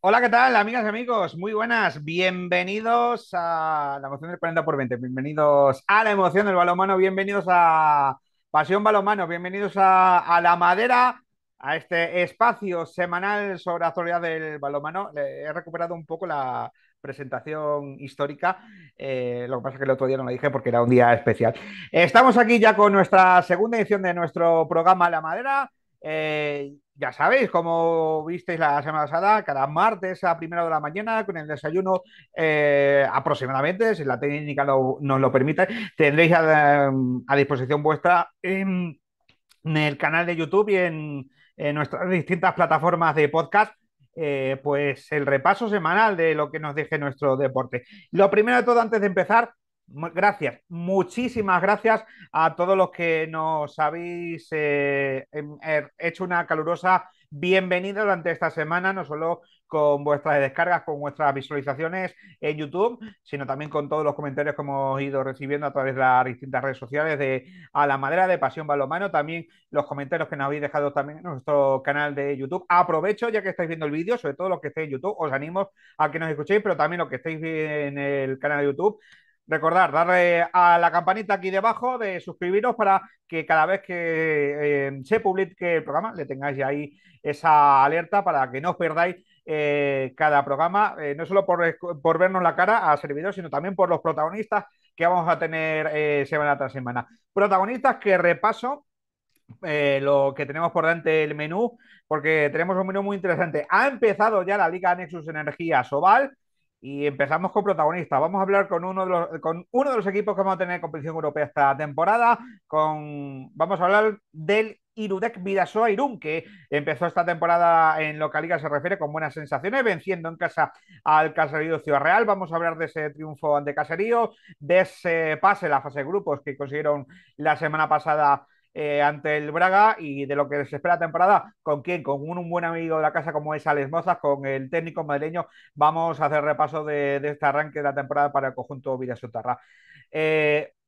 Hola, ¿qué tal, amigas y amigos? Muy buenas. Bienvenidos a la emoción del 40 por 20. Bienvenidos a la emoción del balonmano. Bienvenidos a Pasión Balonmano. Bienvenidos a La Madera, a este espacio semanal sobre la actualidad del balonmano. He recuperado un poco la presentación histórica. Lo que pasa es que el otro día no lo dije porque era un día especial. Estamos aquí ya con nuestra segunda edición de nuestro programa La Madera. Ya sabéis, como visteis la semana pasada, cada martes a primera hora de la mañana, con el desayuno aproximadamente, si la técnica nos lo permite, tendréis a disposición vuestra en el canal de YouTube y en nuestras distintas plataformas de podcast, pues el repaso semanal de lo que nos deje nuestro deporte. Lo primero de todo, antes de empezar, gracias, muchísimas gracias a todos los que nos habéis hecho una calurosa bienvenida durante esta semana, no solo con vuestras descargas, con vuestras visualizaciones en YouTube, sino también con todos los comentarios que hemos ido recibiendo a través de las distintas redes sociales de A la Madera, de Pasión Balonmano, también los comentarios que nos habéis dejado también en nuestro canal de YouTube. Aprovecho, ya que estáis viendo el vídeo, sobre todo los que estéis en YouTube, os animo a que nos escuchéis, pero también los que estéis en el canal de YouTube, recordad, darle a la campanita aquí debajo de suscribiros para que cada vez que se publique el programa le tengáis ya ahí esa alerta para que no os perdáis cada programa, no solo por vernos la cara a servidor, sino también por los protagonistas que vamos a tener semana tras semana. Protagonistas que repaso lo que tenemos por delante el menú, porque tenemos un menú muy interesante. Ha empezado ya la Liga Nexus Energía Sobal y empezamos con protagonistas. Vamos a hablar con uno de los equipos que vamos a tener en competición europea esta temporada. Vamos a hablar del Irudek Bidasoa Irún, que empezó esta temporada en lo que a Liga se refiere con buenas sensaciones, venciendo en casa al Caserío Ciudad Real. Vamos a hablar de ese triunfo ante Caserío, de ese pase a la fase de grupos que consiguieron la semana pasada ante el Braga, y de lo que se espera la temporada. ¿Con quién? Con un buen amigo de la casa como es Alex Mozas, con el técnico madrileño. Vamos a hacer repaso de este arranque de la temporada para el conjunto Vidasotarra.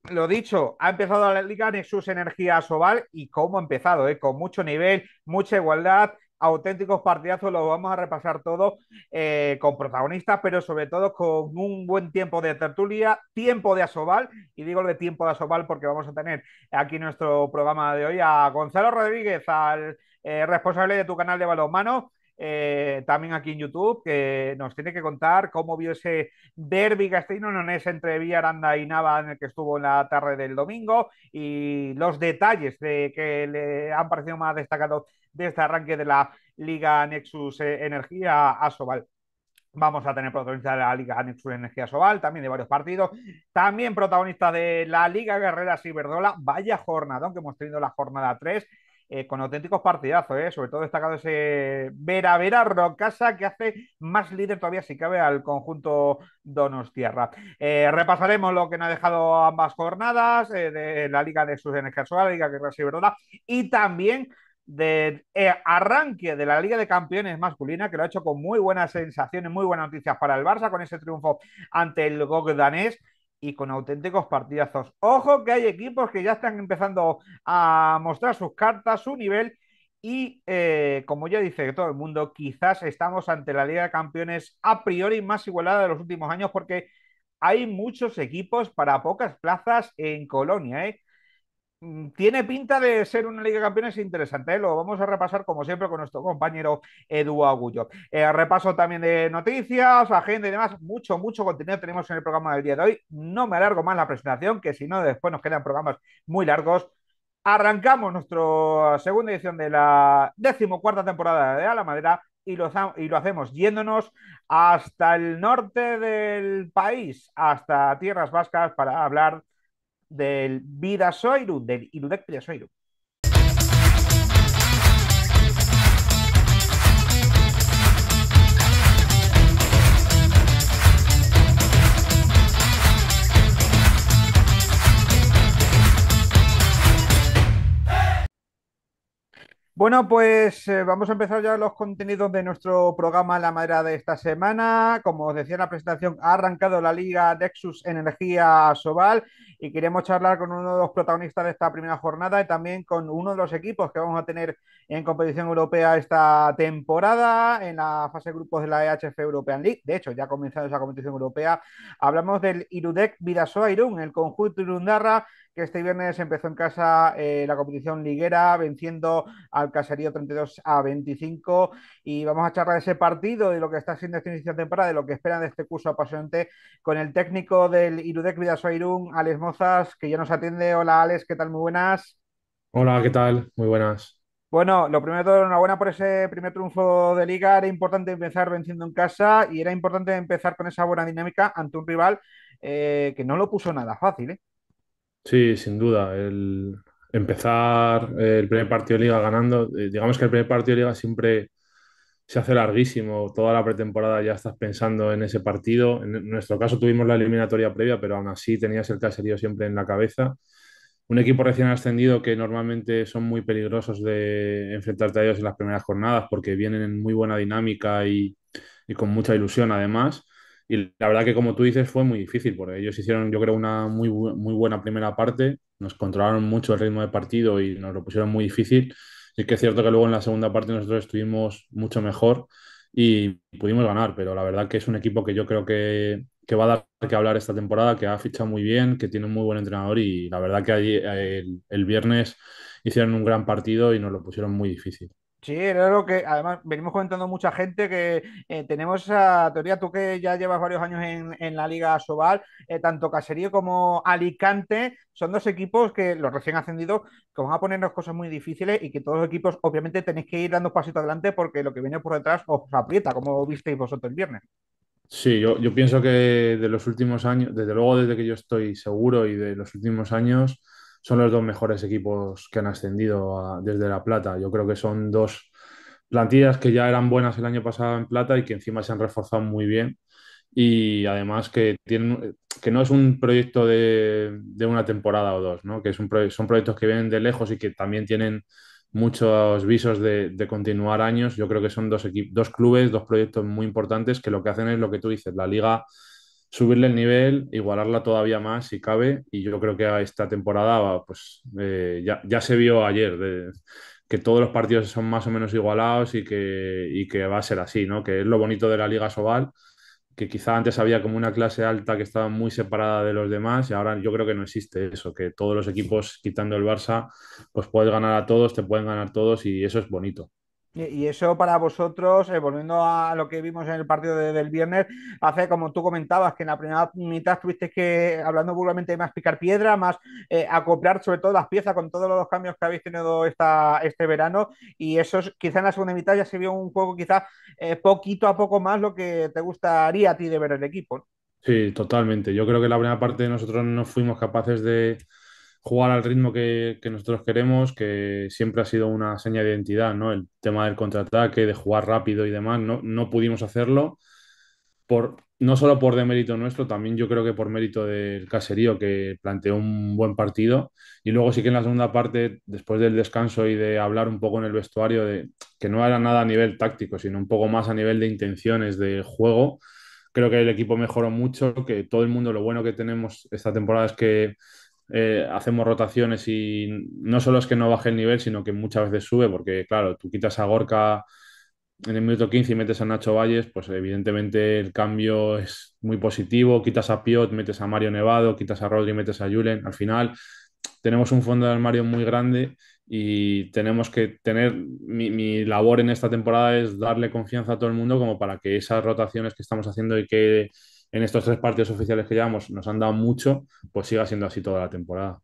Lo dicho, ha empezado la Liga Nexus Energía Sobal, y cómo ha empezado, con mucho nivel, mucha igualdad, auténticos partidazos. Lo vamos a repasar todo con protagonistas, pero sobre todo con un buen tiempo de tertulia, tiempo de Asobal, y digo de tiempo de Asobal porque vamos a tener aquí en nuestro programa de hoy a Gonzalo Rodríguez, al responsable de tu canal de balonmano, también aquí en YouTube, que nos tiene que contar cómo vio ese derbi castellano-leonés entre Villaranda y Nava, en el que estuvo en la tarde del domingo, y los detalles de que le han parecido más destacados de este arranque de la Liga Nexus Energía Asobal. Vamos a tener protagonistas de la Liga Nexus Energía Sobal, también de varios partidos, también protagonistas de la Liga Guerrera Ciberdola. Vaya jornadón que hemos tenido la jornada 3, con auténticos partidazos, sobre todo destacado ese Vera Vera Rocasa, que hace más líder todavía si cabe al conjunto Donostiarra. Repasaremos lo que nos ha dejado ambas jornadas, de la Liga Nexus Energía Sobal, la Liga Guerrera Ciberdola, y también de arranque de la Liga de Campeones masculina, que lo ha hecho con muy buenas sensaciones, muy buenas noticias para el Barça, con ese triunfo ante el GOG danés y con auténticos partidazos. Ojo que hay equipos que ya están empezando a mostrar sus cartas, su nivel, y como ya dice todo el mundo, quizás estamos ante la Liga de Campeones a priori más igualada de los últimos años, porque hay muchos equipos para pocas plazas en Colonia. Tiene pinta de ser una Liga de Campeones interesante, ¿eh? Lo vamos a repasar como siempre con nuestro compañero Edu Agullo. Repaso también de noticias, agenda y demás. Mucho, mucho contenido tenemos en el programa del día de hoy. No me alargo más la presentación, que si no después nos quedan programas muy largos. Arrancamos nuestra segunda edición de la 14ª temporada de A la Madera, y lo hacemos yéndonos hasta el norte del país, hasta Tierras Vascas, para hablar del Bidasoa, del Irudek Bidasoa. Bueno, pues vamos a empezar ya los contenidos de nuestro programa La Madera de esta semana. Como os decía en la presentación, ha arrancado la Liga Nexus Energía Sobal y queremos charlar con uno de los protagonistas de esta primera jornada y también con uno de los equipos que vamos a tener en competición europea esta temporada en la fase de grupos de la EHF European League. De hecho, ya ha comenzado esa competición europea. Hablamos del Irudek Bidasoa Irún, el conjunto Irundarra, que este viernes empezó en casa la competición liguera, venciendo al Caserío 32-25 y vamos a charlar de ese partido, de lo que está haciendo este inicio de temporada, de lo que esperan de este curso apasionante con el técnico del Irudek Bidasoa Irún, Alex Mozas, que ya nos atiende. Hola Alex, ¿qué tal? Muy buenas. Hola, ¿qué tal? Muy buenas. Bueno, lo primero de todo, enhorabuena por ese primer triunfo de liga. Era importante empezar venciendo en casa y era importante empezar con esa buena dinámica ante un rival que no lo puso nada fácil, ¿eh? Sí, sin duda. El empezar el primer partido de liga ganando, digamos que el primer partido de liga siempre se hace larguísimo. Toda la pretemporada ya estás pensando en ese partido. En nuestro caso tuvimos la eliminatoria previa, pero aún así tenías el caserío siempre en la cabeza. Un equipo recién ascendido que normalmente son muy peligrosos de enfrentarte a ellos en las primeras jornadas porque vienen en muy buena dinámica y con mucha ilusión además. Y la verdad que como tú dices fue muy difícil porque ellos hicieron yo creo una muy buena primera parte, nos controlaron mucho el ritmo de partido y nos lo pusieron muy difícil. Sí que es cierto que luego en la segunda parte nosotros estuvimos mucho mejor y pudimos ganar, pero la verdad que es un equipo que yo creo que va a dar que hablar esta temporada, que ha fichado muy bien, que tiene un muy buen entrenador y la verdad que allí el viernes hicieron un gran partido y nos lo pusieron muy difícil. Sí, era lo que además venimos comentando mucha gente que tenemos esa teoría, tú que ya llevas varios años en la Liga Sobal, tanto Caserío como Alicante son dos equipos que los recién ascendidos que van a ponernos cosas muy difíciles y que todos los equipos obviamente tenéis que ir dando un pasito adelante porque lo que viene por detrás os aprieta, como visteis vosotros el viernes. Sí, yo pienso que de los últimos años, desde luego desde que yo estoy seguro y de los últimos años, son los dos mejores equipos que han ascendido desde La Plata. Yo creo que son dos plantillas que ya eran buenas el año pasado en Plata y que encima se han reforzado muy bien. Y además que tienen, que no es un proyecto de una temporada o dos, ¿no? Que es son proyectos que vienen de lejos y que también tienen muchos visos de continuar años. Yo creo que son dos clubes, dos proyectos muy importantes que lo que hacen es lo que tú dices, la liga subirle el nivel, igualarla todavía más si cabe. Y yo creo que a esta temporada, pues ya se vio ayer que todos los partidos son más o menos igualados y que va a ser así, ¿no? Que es lo bonito de la Liga Sobal, que quizá antes había como una clase alta que estaba muy separada de los demás y ahora yo creo que no existe eso, que todos los equipos, quitando el Barça, pues puedes ganar a todos, te pueden ganar todos y eso es bonito. Y eso para vosotros, volviendo a lo que vimos en el partido del viernes, hace como tú comentabas, que en la primera mitad tuviste que, hablando vulgarmente, más picar piedra, más acoplar sobre todo las piezas con todos los cambios que habéis tenido este verano. Y eso quizá en la segunda mitad ya se vio un juego quizá poquito a poco más lo que te gustaría a ti de ver el equipo, ¿no? Sí, totalmente. Yo creo que la primera parte nosotros no fuimos capaces de jugar al ritmo que nosotros queremos, que siempre ha sido una seña de identidad, ¿no? El tema del contraataque, de jugar rápido y demás, no pudimos hacerlo. No solo por demérito nuestro, también yo creo que por mérito del Caserío, que planteó un buen partido. Y luego sí que en la segunda parte, después del descanso y de hablar un poco en el vestuario, de que no era nada a nivel táctico, sino un poco más a nivel de intenciones de juego, creo que el equipo mejoró mucho, que todo el mundo, lo bueno que tenemos esta temporada es que hacemos rotaciones y no solo es que no baje el nivel, sino que muchas veces sube, porque claro, tú quitas a Gorka en el minuto 15 y metes a Nacho Valles, pues evidentemente el cambio es muy positivo. Quitas a Piot, metes a Mario Nevado, quitas a Rodri, metes a Julen. Al final tenemos un fondo de armario muy grande y tenemos que tener, mi labor en esta temporada es darle confianza a todo el mundo como para que esas rotaciones que estamos haciendo y que en estos tres partidos oficiales que llevamos nos han dado mucho, pues siga siendo así toda la temporada.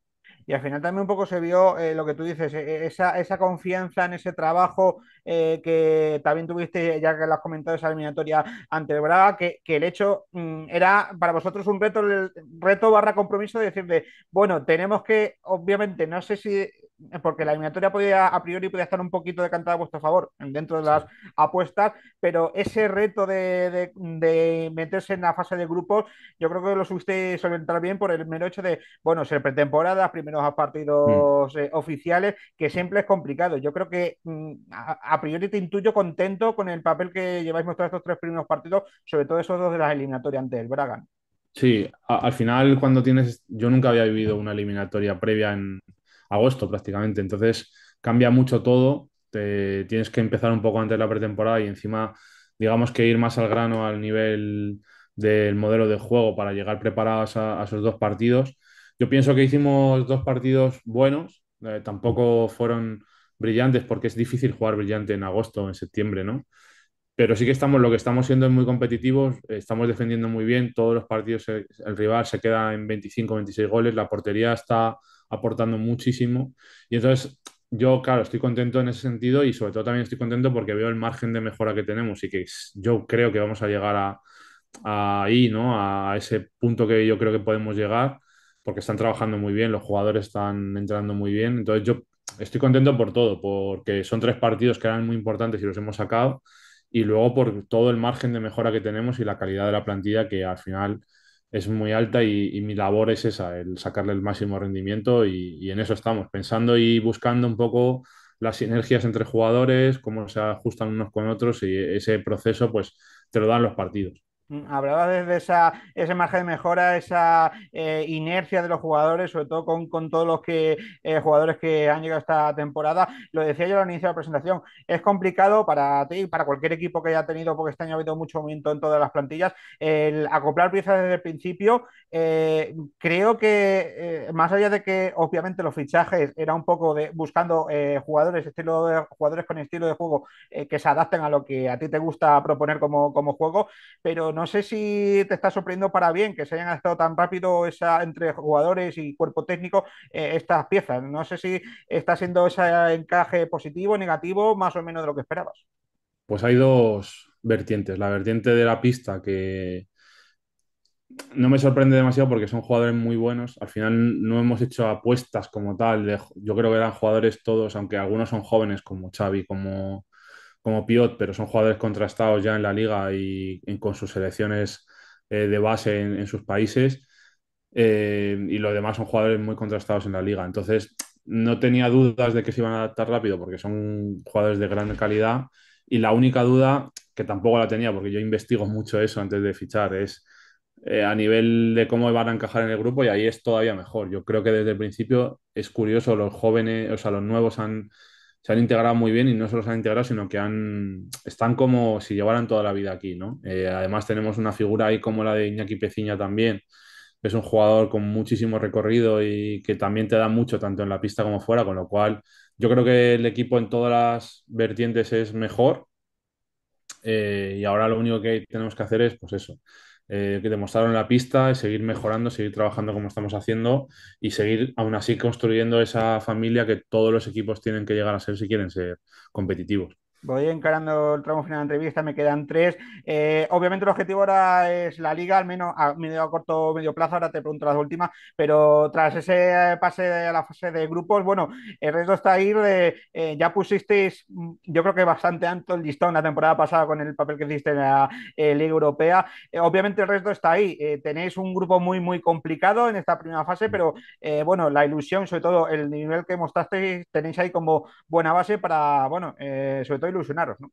Y al final también un poco se vio lo que tú dices, esa confianza en ese trabajo que también tuviste, ya que lo has comentado, esa eliminatoria ante el Braga, que el hecho era para vosotros un reto, el reto barra compromiso de decir de, bueno, tenemos que, obviamente, no sé si porque la eliminatoria a priori podía estar un poquito decantada a vuestro favor dentro de las Sí. apuestas, pero ese reto de meterse en la fase de grupos, yo creo que lo supiste solventar bien por el mero hecho de, bueno, ser pretemporada, primeros Mm. partidos oficiales, que siempre es complicado. Yo creo que a priori te intuyo contento con el papel que lleváis mostrado estos tres primeros partidos, sobre todo esos dos de las eliminatorias ante el Braga. Sí, al final cuando tienes, yo nunca había vivido una eliminatoria previa en agosto prácticamente, entonces cambia mucho todo, tienes que empezar un poco antes de la pretemporada y encima digamos que ir más al grano al nivel del modelo de juego para llegar preparados a esos dos partidos. Yo pienso que hicimos dos partidos buenos, tampoco fueron brillantes porque es difícil jugar brillante en agosto o en septiembre, ¿no? Pero sí que estamos, lo que estamos siendo es muy competitivos, estamos defendiendo muy bien, todos los partidos el rival se queda en 25, 26 goles, la portería está aportando muchísimo y entonces yo, claro, estoy contento en ese sentido y sobre todo también estoy contento porque veo el margen de mejora que tenemos y que yo creo que vamos a llegar a ahí, ¿no? A ese punto que yo creo que podemos llegar porque están trabajando muy bien, los jugadores están entrando muy bien, entonces yo estoy contento por todo, porque son tres partidos que eran muy importantes y los hemos sacado y luego por todo el margen de mejora que tenemos y la calidad de la plantilla que al final es muy alta y mi labor es esa, el sacarle el máximo rendimiento y en eso estamos, pensando y buscando un poco las sinergias entre jugadores, cómo se ajustan unos con otros y ese proceso pues te lo dan los partidos. Hablaba desde ese margen de mejora, esa inercia de los jugadores, sobre todo con todos los jugadores que han llegado esta temporada. Lo decía yo al inicio de la presentación, es complicado para ti, para cualquier equipo que haya tenido, porque este año ha habido mucho movimiento en todas las plantillas, el acoplar piezas desde el principio. Creo que más allá de que obviamente los fichajes era un poco de buscando jugadores con estilo de juego que se adapten a lo que a ti te gusta proponer como juego, pero no sé si te está sorprendiendo para bien que se hayan estado tan rápido entre jugadores y cuerpo técnico estas piezas. No sé si está siendo ese encaje positivo, negativo, más o menos de lo que esperabas. Pues hay dos vertientes, la vertiente de la pista que no me sorprende demasiado porque son jugadores muy buenos. Al final no hemos hecho apuestas como tal. Yo creo que eran jugadores todos, aunque algunos son jóvenes como Xavi, como Piot, pero son jugadores contrastados ya en la liga y con sus selecciones de base en sus países. Y los demás son jugadores muy contrastados en la liga. Entonces no tenía dudas de que se iban a adaptar rápido porque son jugadores de gran calidad. Y la única duda, que tampoco la tenía porque yo investigo mucho eso antes de fichar, es a nivel de cómo van a encajar en el grupo y ahí es todavía mejor. Yo creo que desde el principio es curioso, los jóvenes, o sea, los nuevos se han integrado muy bien y no solo se han integrado, sino que están como si llevaran toda la vida aquí, ¿no? Además tenemos una figura ahí como la de Iñaki Peciña también, que es un jugador con muchísimo recorrido y que también te da mucho tanto en la pista como fuera, con lo cual yo creo que el equipo en todas las vertientes es mejor y ahora lo único que tenemos que hacer es, pues eso, que demostrarlo en la pista, seguir mejorando, seguir trabajando como estamos haciendo y seguir aún así construyendo esa familia que todos los equipos tienen que llegar a ser si quieren ser competitivos. Voy encarando el tramo final de la entrevista, me quedan tres. Obviamente el objetivo ahora es la liga, al menos a medio, a corto, medio plazo, ahora te pregunto las últimas, pero tras ese pase a la fase de grupos, bueno, el resto está ahí ya pusisteis, yo creo que bastante alto el listón la temporada pasada con el papel que hiciste en la Liga Europea. Obviamente el resto está ahí. Tenéis un grupo muy, muy complicado en esta primera fase, pero bueno, la ilusión, sobre todo el nivel que mostrasteis, tenéis ahí como buena base para, bueno, sobre todo ilusionaros, ¿no?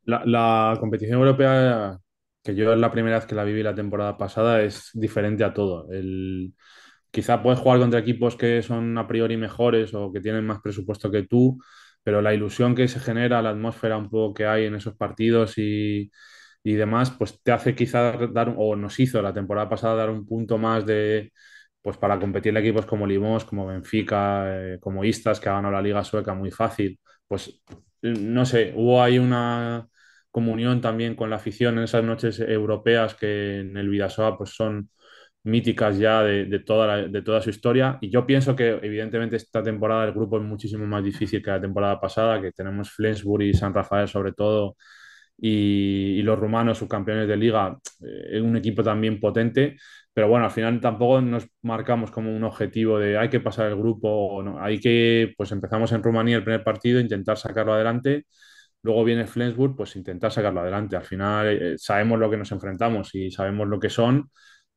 La competición europea, que yo es la primera vez que la viví la temporada pasada, es diferente a todo. Quizá puedes jugar contra equipos que son a priori mejores o que tienen más presupuesto que tú, pero la ilusión que se genera, la atmósfera un poco que hay en esos partidos y demás, pues te hace quizá dar, o nos hizo la temporada pasada dar un punto más pues para competir en equipos como Limos, como Benfica, como Istas, que ha ganado la Liga Sueca muy fácil. Pues no sé, hubo ahí una comunión también con la afición en esas noches europeas que en el Vidasoa pues son míticas ya de toda su historia. Y yo pienso que evidentemente esta temporada el grupo es muchísimo más difícil que la temporada pasada, que tenemos Flensburg y San Rafael sobre todo y los rumanos, subcampeones de liga, un equipo también potente. Pero bueno, al final tampoco nos marcamos como un objetivo de hay que pasar el grupo o no. Hay que, pues empezamos en Rumanía el primer partido, intentar sacarlo adelante. Luego viene Flensburg, pues intentar sacarlo adelante. Al final sabemos lo que nos enfrentamos y sabemos lo que son,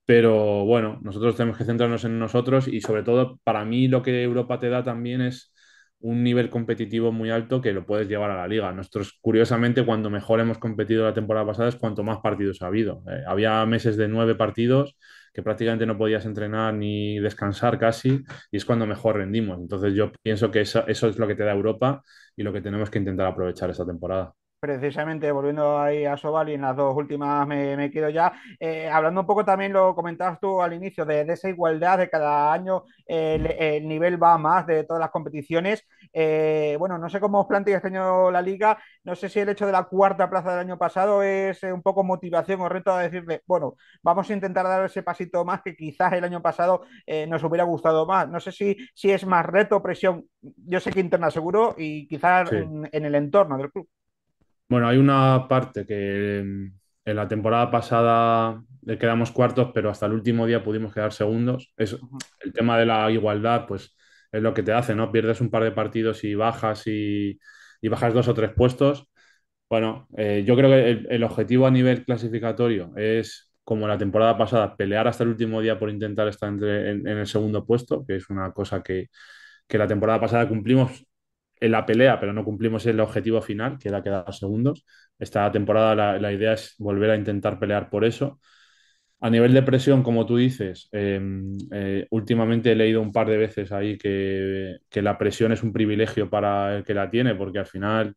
pero bueno, nosotros tenemos que centrarnos en nosotros y sobre todo para mí lo que Europa te da también es un nivel competitivo muy alto que lo puedes llevar a la liga. Nosotros, curiosamente, cuando mejor hemos competido la temporada pasada es cuanto más partidos ha habido. Había meses de 9 partidos que prácticamente no podías entrenar ni descansar casi y es cuando mejor rendimos. Entonces yo pienso que eso es lo que te da Europa y lo que tenemos que intentar aprovechar esta temporada. Precisamente, volviendo ahí a Sobal y en las dos últimas me quedo ya. Hablando un poco también, lo comentabas tú al inicio, de esa igualdad de cada año, el nivel va más de todas las competiciones. Bueno, no sé cómo os plantea este año la liga, no sé si el hecho de la cuarta plaza del año pasado es un poco motivación o reto a decirle, bueno, vamos a intentar dar ese pasito más que quizás el año pasado nos hubiera gustado más. No sé si es más reto, presión, yo sé que interna seguro y quizás Sí. en el entorno del club. Bueno, hay una parte que en la temporada pasada quedamos cuartos, pero hasta el último día pudimos quedar segundos. El tema de la igualdad, pues es lo que te hace, ¿no? Pierdes un par de partidos y bajas 2 o 3 puestos. Bueno, yo creo que el objetivo a nivel clasificatorio es, como la temporada pasada, pelear hasta el último día por intentar estar en el segundo puesto, que es una cosa que la temporada pasada cumplimos en la pelea, pero no cumplimos el objetivo final, que era quedar segundos. Esta temporada la idea es volver a intentar pelear por eso. A nivel de presión, como tú dices, últimamente he leído un par de veces ahí que la presión es un privilegio para el que la tiene, porque al final,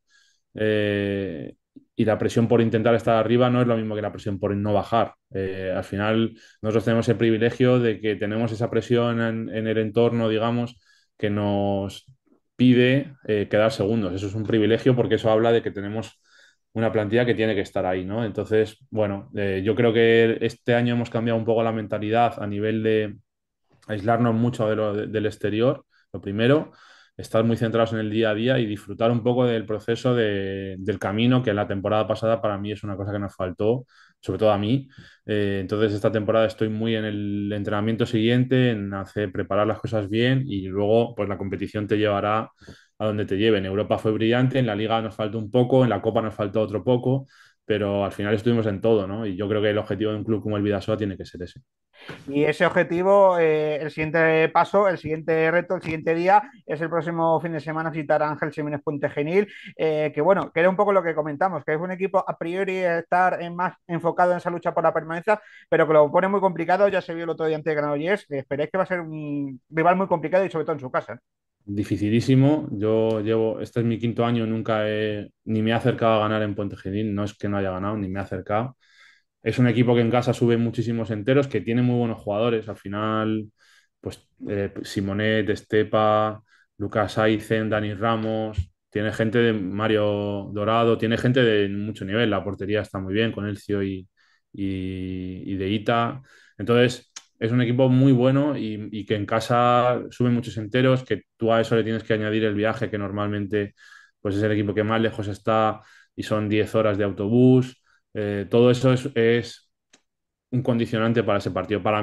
y la presión por intentar estar arriba no es lo mismo que la presión por no bajar. Al final, nosotros tenemos el privilegio de que tenemos esa presión en el entorno, digamos, que nos pide quedar segundos. Eso es un privilegio porque eso habla de que tenemos una plantilla que tiene que estar ahí, ¿no? Entonces, bueno, yo creo que este año hemos cambiado un poco la mentalidad a nivel de aislarnos mucho del exterior, lo primero, estar muy centrados en el día a día y disfrutar un poco del proceso del camino, que en la temporada pasada para mí es una cosa que nos faltó, sobre todo a mí. Entonces, esta temporada estoy muy en el entrenamiento siguiente, en hacer, preparar las cosas bien y luego, pues la competición te llevará a donde te lleve. En Europa fue brillante, en la Liga nos faltó un poco, en la Copa nos faltó otro poco, pero al final estuvimos en todo, ¿no? Y yo creo que el objetivo de un club como el Vidasoa tiene que ser ese. Y ese objetivo, el siguiente paso, el siguiente reto, el siguiente día es el próximo fin de semana citar a Ángel Jiménez Puente Genil, que bueno, que era un poco lo que comentamos, que es un equipo a priori estar más enfocado en esa lucha por la permanencia, pero que lo pone muy complicado, ya se vio el otro día ante Granollers, esperéis que va a ser un rival muy complicado y sobre todo en su casa. Dificilísimo. Este es mi quinto año, ni me he acercado a ganar en Puente Genil. No es que no haya ganado, ni me he acercado. Es un equipo que en casa sube muchísimos enteros, que tiene muy buenos jugadores. Al final, pues Simonet, Estepa, Lucas Aizen, Dani Ramos, tiene gente de Mario Dorado, tiene gente de mucho nivel. La portería está muy bien con Elcio y de Ita. Entonces, es un equipo muy bueno y que en casa sube muchos enteros, que tú a eso le tienes que añadir el viaje, que normalmente pues es el equipo que más lejos está y son 10 horas de autobús. Todo eso es un condicionante para ese partido. Para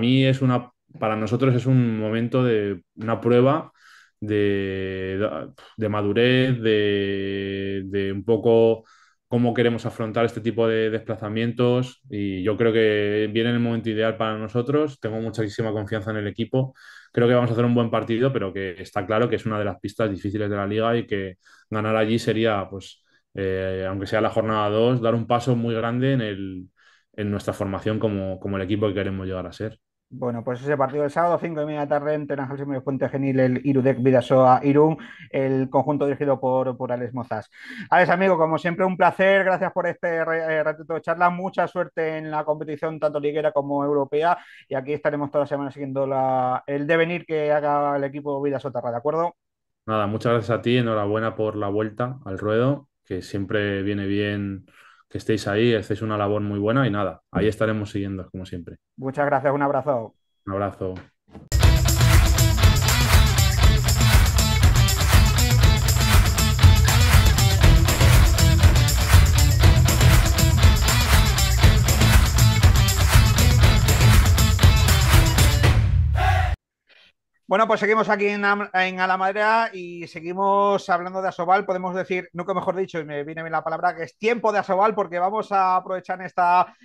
nosotros es un momento de una prueba de madurez, de un poco cómo queremos afrontar este tipo de desplazamientos y yo creo que viene en el momento ideal para nosotros. Tengo muchísima confianza en el equipo. Creo que vamos a hacer un buen partido, pero que está claro que es una de las pistas difíciles de la liga y que ganar allí sería, pues, aunque sea la jornada 2 dar un paso muy grande en nuestra formación como el equipo que queremos llegar a ser. Bueno, pues ese partido del sábado, 5:30 de la tarde, en Ángel Jiménez Puente Genil, el Irudec Bidasoa Irún, el conjunto dirigido por Alex Mozas. Alex, amigo, como siempre, un placer. Gracias por este ratito de charla. Mucha suerte en la competición, tanto liguera como europea. Y aquí estaremos toda la semana siguiendo el devenir que haga el equipo Bidasoa Tarra, ¿de acuerdo? Nada, muchas gracias a ti, enhorabuena por la vuelta al ruedo, que siempre viene bien que estéis ahí, hacéis una labor muy buena y nada, ahí estaremos siguiendo como siempre. Muchas gracias, un abrazo. Un abrazo. Bueno, pues seguimos aquí en A la Madera y seguimos hablando de Asobal. Podemos decir, nunca mejor dicho, y me viene bien la palabra, que es tiempo de Asobal, porque vamos a aprovechar esta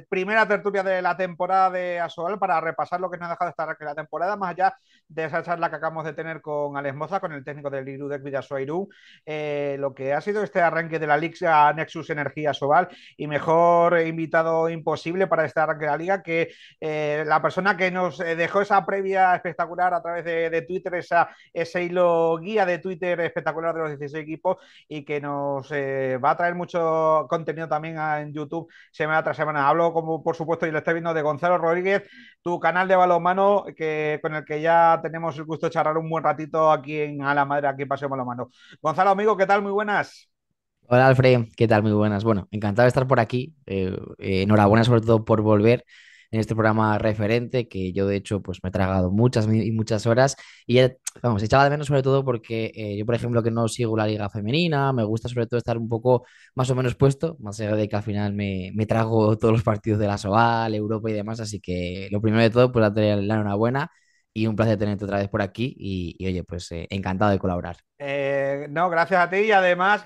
primera tertulia de la temporada de Asobal para repasar lo que nos ha dejado esta la temporada, más allá de esa charla que acabamos de tener con Alex Moza, con el técnico del Irudek Vidasoa Irún, lo que ha sido este arranque de la Liga Nexus Energía Asobal y mejor invitado imposible para este arranque de la liga que la persona que nos dejó esa previa espectacular a través de Twitter, ese hilo guía de Twitter espectacular de los 16 equipos y que nos va a traer mucho contenido también en YouTube semana tras semana. Hablo, como por supuesto, y lo estoy viendo, de Gonzalo Rodríguez, tu canal de balonmano, con el que ya tenemos el gusto de charlar un buen ratito aquí en A la Madre, aquí en Paseo Balonmano. Gonzalo, amigo, ¿qué tal? Muy buenas. Hola Alfred, ¿qué tal? Muy buenas. Bueno, encantado de estar por aquí. Enhorabuena sobre todo por volver en este programa referente, que yo de hecho pues me he tragado muchas y muchas horas y vamos, echaba de menos sobre todo porque yo por ejemplo que no sigo la liga femenina, me gusta sobre todo estar un poco más o menos puesto, más allá de que al final me trago todos los partidos de la SOAL, Europa y demás, así que lo primero de todo pues darte la enhorabuena y un placer tenerte otra vez por aquí y oye, pues encantado de colaborar. No, gracias a ti y además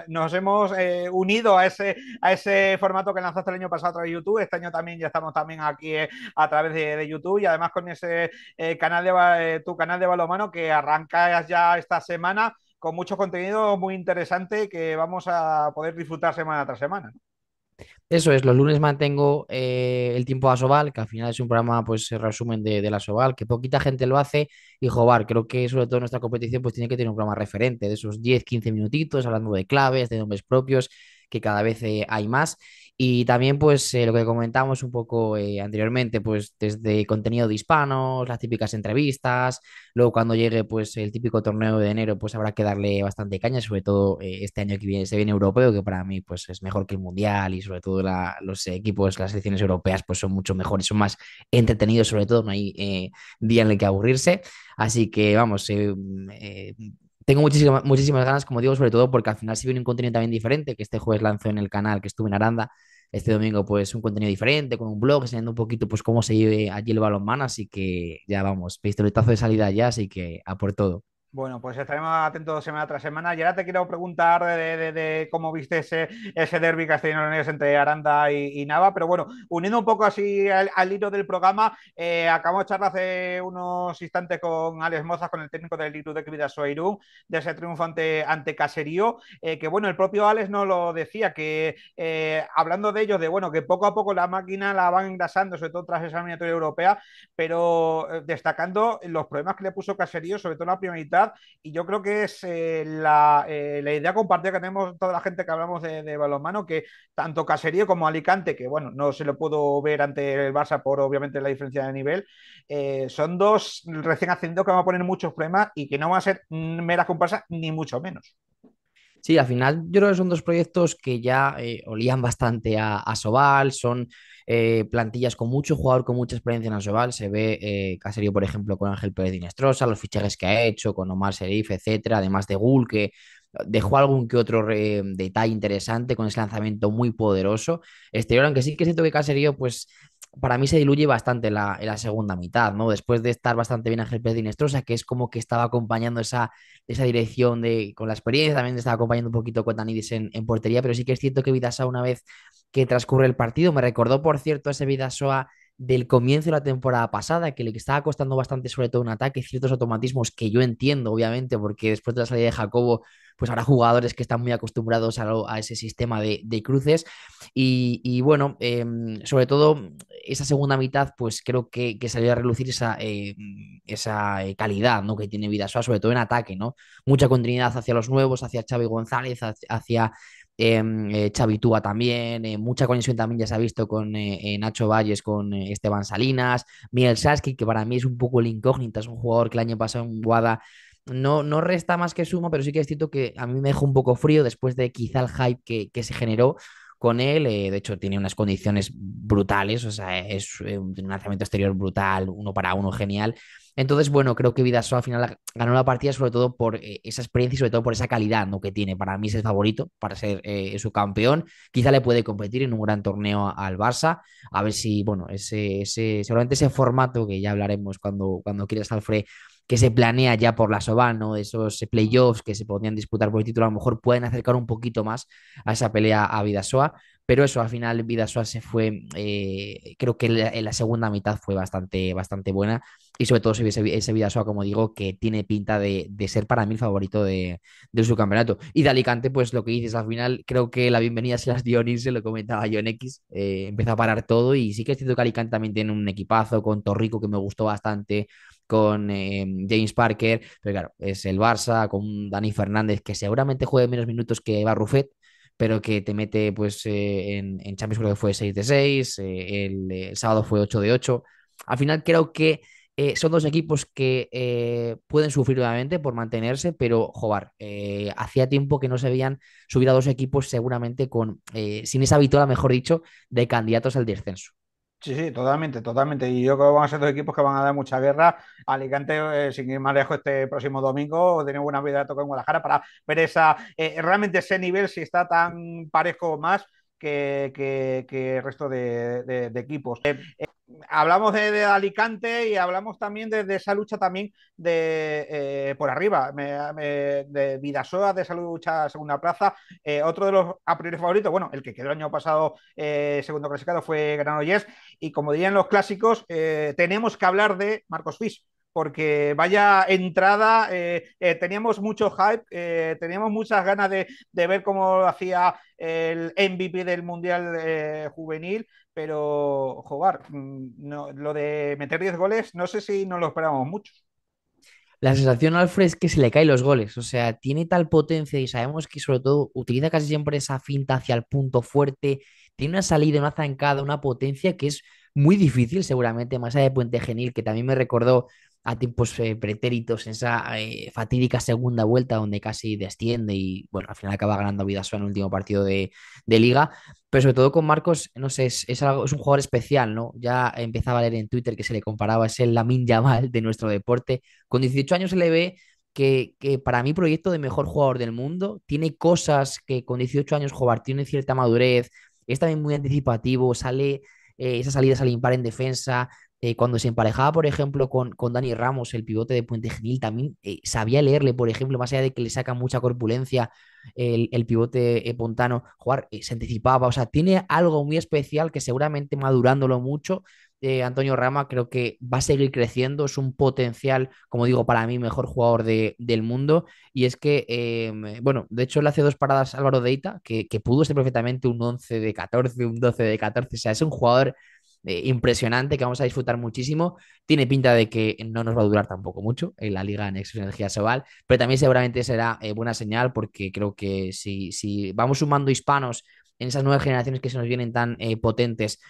nos hemos unido a ese formato que lanzaste el año pasado a través de YouTube. Este año también ya estamos también aquí a través de YouTube y además con ese tu canal de balonmano que arranca ya esta semana con mucho contenido muy interesante que vamos a poder disfrutar semana tras semana. Eso es, los lunes mantengo el tiempo a Asobal, que al final es un programa, pues, resumen de la Asobal, que poquita gente lo hace, y jobar, creo que sobre todo en nuestra competición, pues tiene que tener un programa referente, de esos 10 15 minutitos, hablando de claves, de nombres propios, que cada vez hay más. Y también, pues, lo que comentamos un poco anteriormente, pues, desde contenido de hispanos, las típicas entrevistas, luego cuando llegue, pues, el típico torneo de enero, pues habrá que darle bastante caña, sobre todo este año que viene, se viene europeo, que para mí, pues, es mejor que el mundial y sobre todo los equipos, las selecciones europeas, pues son mucho mejores, son más entretenidos, sobre todo, no hay día en el que aburrirse. Así que, vamos, tengo muchísimas ganas, como digo, sobre todo porque al final se viene un contenido también diferente, que este jueves lanzo en el canal que estuve en Aranda. Este domingo, pues, un contenido diferente, con un blog, enseñando un poquito, pues, cómo se vive allí el balonmano. Así que ya vamos, pistoletazo de salida ya, así que a por todo. Bueno, pues estaremos atentos semana tras semana. Y ahora te quiero preguntar de cómo viste ese derbi castellano entre Aranda y Nava. Pero bueno, uniendo un poco así al hilo del programa, acabamos de charlar hace unos instantes con Alex Mozas, con el técnico del Irún de Vidasoa Irún, de ese triunfo ante Caserío. Que bueno, el propio Alex nos lo decía, que hablando de ellos, de bueno, que poco a poco la máquina la van engrasando, sobre todo tras esa eliminatoria europea, pero destacando los problemas que le puso Caserío, sobre todo en la primera mitad y yo creo que es la idea compartida que tenemos toda la gente que hablamos de balonmano, que tanto Caserío como Alicante, que bueno, no se lo puedo ver ante el Barça por obviamente la diferencia de nivel, son dos recién ascendidos que van a poner muchos problemas y que no van a ser meras comparsas ni mucho menos. Sí, al final yo creo que son dos proyectos que ya olían bastante a Sobal, son plantillas con mucho jugador, con mucha experiencia en Asobal. Se ve Caserío, por ejemplo, con Ángel Pérez Inestrosa, los fichajes que ha hecho, con Omar Serif, etcétera, además de Gul, que dejó algún que otro detalle interesante con ese lanzamiento muy poderoso exterior, aunque sí que siento que Caserío, pues para mí se diluye bastante en la segunda mitad, ¿no? Después de estar bastante bien Ángel Pérez Inestrosa, que es como que estaba acompañando esa dirección con la experiencia, también estaba acompañando un poquito con Danidis en portería, pero sí que es cierto que Vidasoa, una vez que transcurre el partido, me recordó, por cierto, ese Vidasoa del comienzo de la temporada pasada, que le estaba costando bastante, sobre todo en ataque, ciertos automatismos que yo entiendo, obviamente, porque después de la salida de Jacobo, pues habrá jugadores que están muy acostumbrados a ese sistema de cruces. Y bueno, sobre todo esa segunda mitad, pues creo que salió a relucir esa calidad, ¿no?, que tiene Vidasoa, sobre todo en ataque, ¿no? Mucha continuidad hacia los nuevos, hacia Xavi González, hacia Xavi Túa también, mucha conexión también ya se ha visto con Nacho Valles, con Esteban Salinas, Miguel Saski, que para mí es un poco el incógnito, es un jugador que el año pasado en Guada no resta más que suma, pero sí que es cierto que a mí me dejó un poco frío después de quizá el hype que se generó con él. De hecho, tiene unas condiciones brutales, o sea, es un lanzamiento exterior brutal, uno para uno genial. Entonces, bueno, creo que Vidasoa al final ganó la partida sobre todo por esa experiencia y sobre todo por esa calidad, ¿no?, que tiene. Para mí es el favorito para ser su campeón. Quizá le puede competir en un gran torneo al Barça. A ver si, bueno, seguramente ese formato que ya hablaremos cuando quieras, Alfred, que se planea ya por la Soval, ¿no? Esos playoffs que se podrían disputar por el título, a lo mejor pueden acercar un poquito más a esa pelea a Vidasoa. Pero eso, al final Vidasoa se fue, creo que en la segunda mitad fue bastante buena y sobre todo ese Vidasoa, como digo, que tiene pinta de ser para mí el favorito de su campeonato. Y de Alicante, pues lo que dices, al final creo que la bienvenida se las dio Nilsen, lo comentaba John X, empezó a parar todo y sí que es cierto que Alicante también tiene un equipazo con Torrico que me gustó bastante, con James Parker, pero claro, es el Barça, con Dani Fernández que seguramente juegue menos minutos que Barrufet, pero que te mete pues en Champions creo que fue 6 de 6, el sábado fue 8 de 8. Al final creo que son dos equipos que pueden sufrir obviamente por mantenerse, pero jugar. Hacía tiempo que no se veían subir a dos equipos seguramente sin esa vitola, mejor dicho, de candidatos al descenso. Sí, sí, totalmente, totalmente. Y yo creo que van a ser dos equipos que van a dar mucha guerra. Alicante, sin ir más lejos, este próximo domingo, tiene buena vida de tocar en Guadalajara para ver realmente ese nivel, si está tan parejo o más que el resto de equipos. Hablamos de Alicante y hablamos también de esa lucha también por arriba, de Vidasoa, de esa lucha a segunda plaza. Otro de los a priori favoritos, bueno, el que quedó el año pasado segundo clasificado fue Granollers. Y como dirían los clásicos, tenemos que hablar de Marcos Fis, porque vaya entrada, teníamos mucho hype, teníamos muchas ganas de ver cómo lo hacía el MVP del Mundial Juvenil, pero jugar, no, lo de meter 10 goles, no sé si nos lo esperábamos mucho. La sensación, Alfred, es que se le caen los goles. O sea, tiene tal potencia y sabemos que sobre todo utiliza casi siempre esa finta hacia el punto fuerte. Tiene una salida, una zancada, una potencia que es muy difícil, seguramente, más allá de Puente Genil, que también me recordó a tiempos pretéritos en esa fatídica segunda vuelta donde casi desciende y, bueno, al final acaba ganando Vidasoa en el último partido de Liga. Pero sobre todo con Marcos, no sé, es un jugador especial, ¿no? Ya empezaba a leer en Twitter que se le comparaba, es el Lamine Yamal de nuestro deporte. Con 18 años se le ve que para mí proyecto de mejor jugador del mundo, tiene cosas que con 18 años jugar, tiene cierta madurez, es también muy anticipativo, sale esas salidas a limpar en defensa. Cuando se emparejaba, por ejemplo, con Dani Ramos, el pivote de Puente Genil, también sabía leerle, por ejemplo, más allá de que le saca mucha corpulencia el pivote Pontano, jugar, se anticipaba, o sea, tiene algo muy especial que seguramente madurándolo mucho Antonio Rama creo que va a seguir creciendo, es un potencial, como digo, para mí mejor jugador del mundo. Y es que, bueno, de hecho le hace dos paradas a Álvaro Deita, que pudo ser perfectamente un 11 de 14, un 12 de 14, o sea, es un jugador impresionante que vamos a disfrutar muchísimo. Tiene pinta de que no nos va a durar tampoco mucho en la Liga Nexus Energía Sobal, pero también seguramente será buena señal porque creo que si vamos sumando hispanos en esas nuevas generaciones que se nos vienen tan potentes,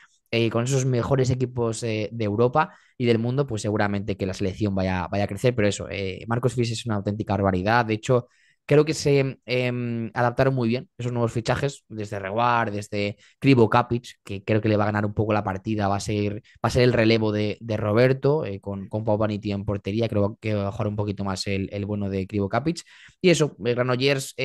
con esos mejores equipos de Europa y del mundo, pues seguramente que la selección vaya a crecer. Pero eso, Marcos Fis es una auténtica barbaridad. De hecho, creo que se adaptaron muy bien esos nuevos fichajes, desde Reguard, desde Krivo Kapic, que creo que le va a ganar un poco la partida, va a ser el relevo de Roberto, con Pau Vanity en portería, creo que va a jugar un poquito más el bueno de Krivo Kapic. Y eso, el Granollers,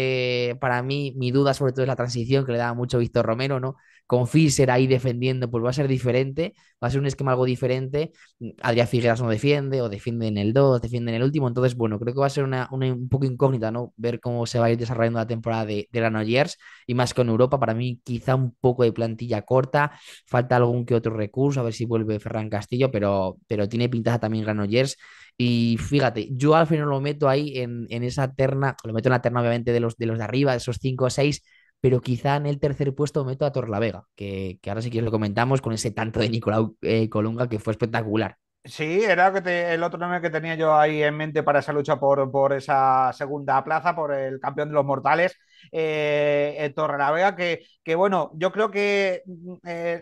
para mí, mi duda sobre todo es la transición que le da mucho Víctor Romero, ¿no? Con Fischer ahí defendiendo, pues va a ser diferente, va a ser un esquema algo diferente. Adrián Figueras no defiende, o defiende en el 2, defiende en el último. Entonces, bueno, creo que va a ser un poco incógnita, ¿no? Ver cómo se va a ir desarrollando la temporada de Granollers y más con Europa. Para mí, quizá un poco de plantilla corta, falta algún que otro recurso, a ver si vuelve Ferran Castillo, pero tiene pintaza también Granollers. Y fíjate, yo al final lo meto ahí en esa terna, lo meto en la terna obviamente de los de arriba, de esos 5 o 6, pero quizá en el tercer puesto meto a Torrelavega, que ahora sí que lo comentamos con ese tanto de Nicolau Colunga que fue espectacular. Sí, era el otro nombre que tenía yo ahí en mente para esa lucha por esa segunda plaza, por el campeón de los mortales, Torrelavega, que bueno, yo creo que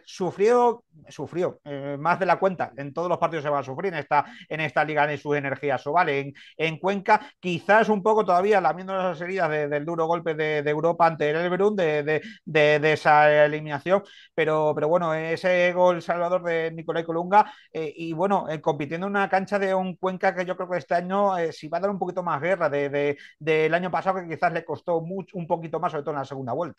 sufrió más de la cuenta. En todos los partidos se va a sufrir en esta liga de sus energías. O vale, en Cuenca, quizás un poco todavía lamiendo las heridas del duro golpe de Europa ante el Elverum, de esa eliminación, pero bueno, ese gol salvador de Nicolai Colunga y bueno, compitiendo en una cancha de un Cuenca que yo creo que este año sí va a dar un poquito más guerra del año pasado, que quizás le costó un poquito más, sobre todo en la segunda vuelta.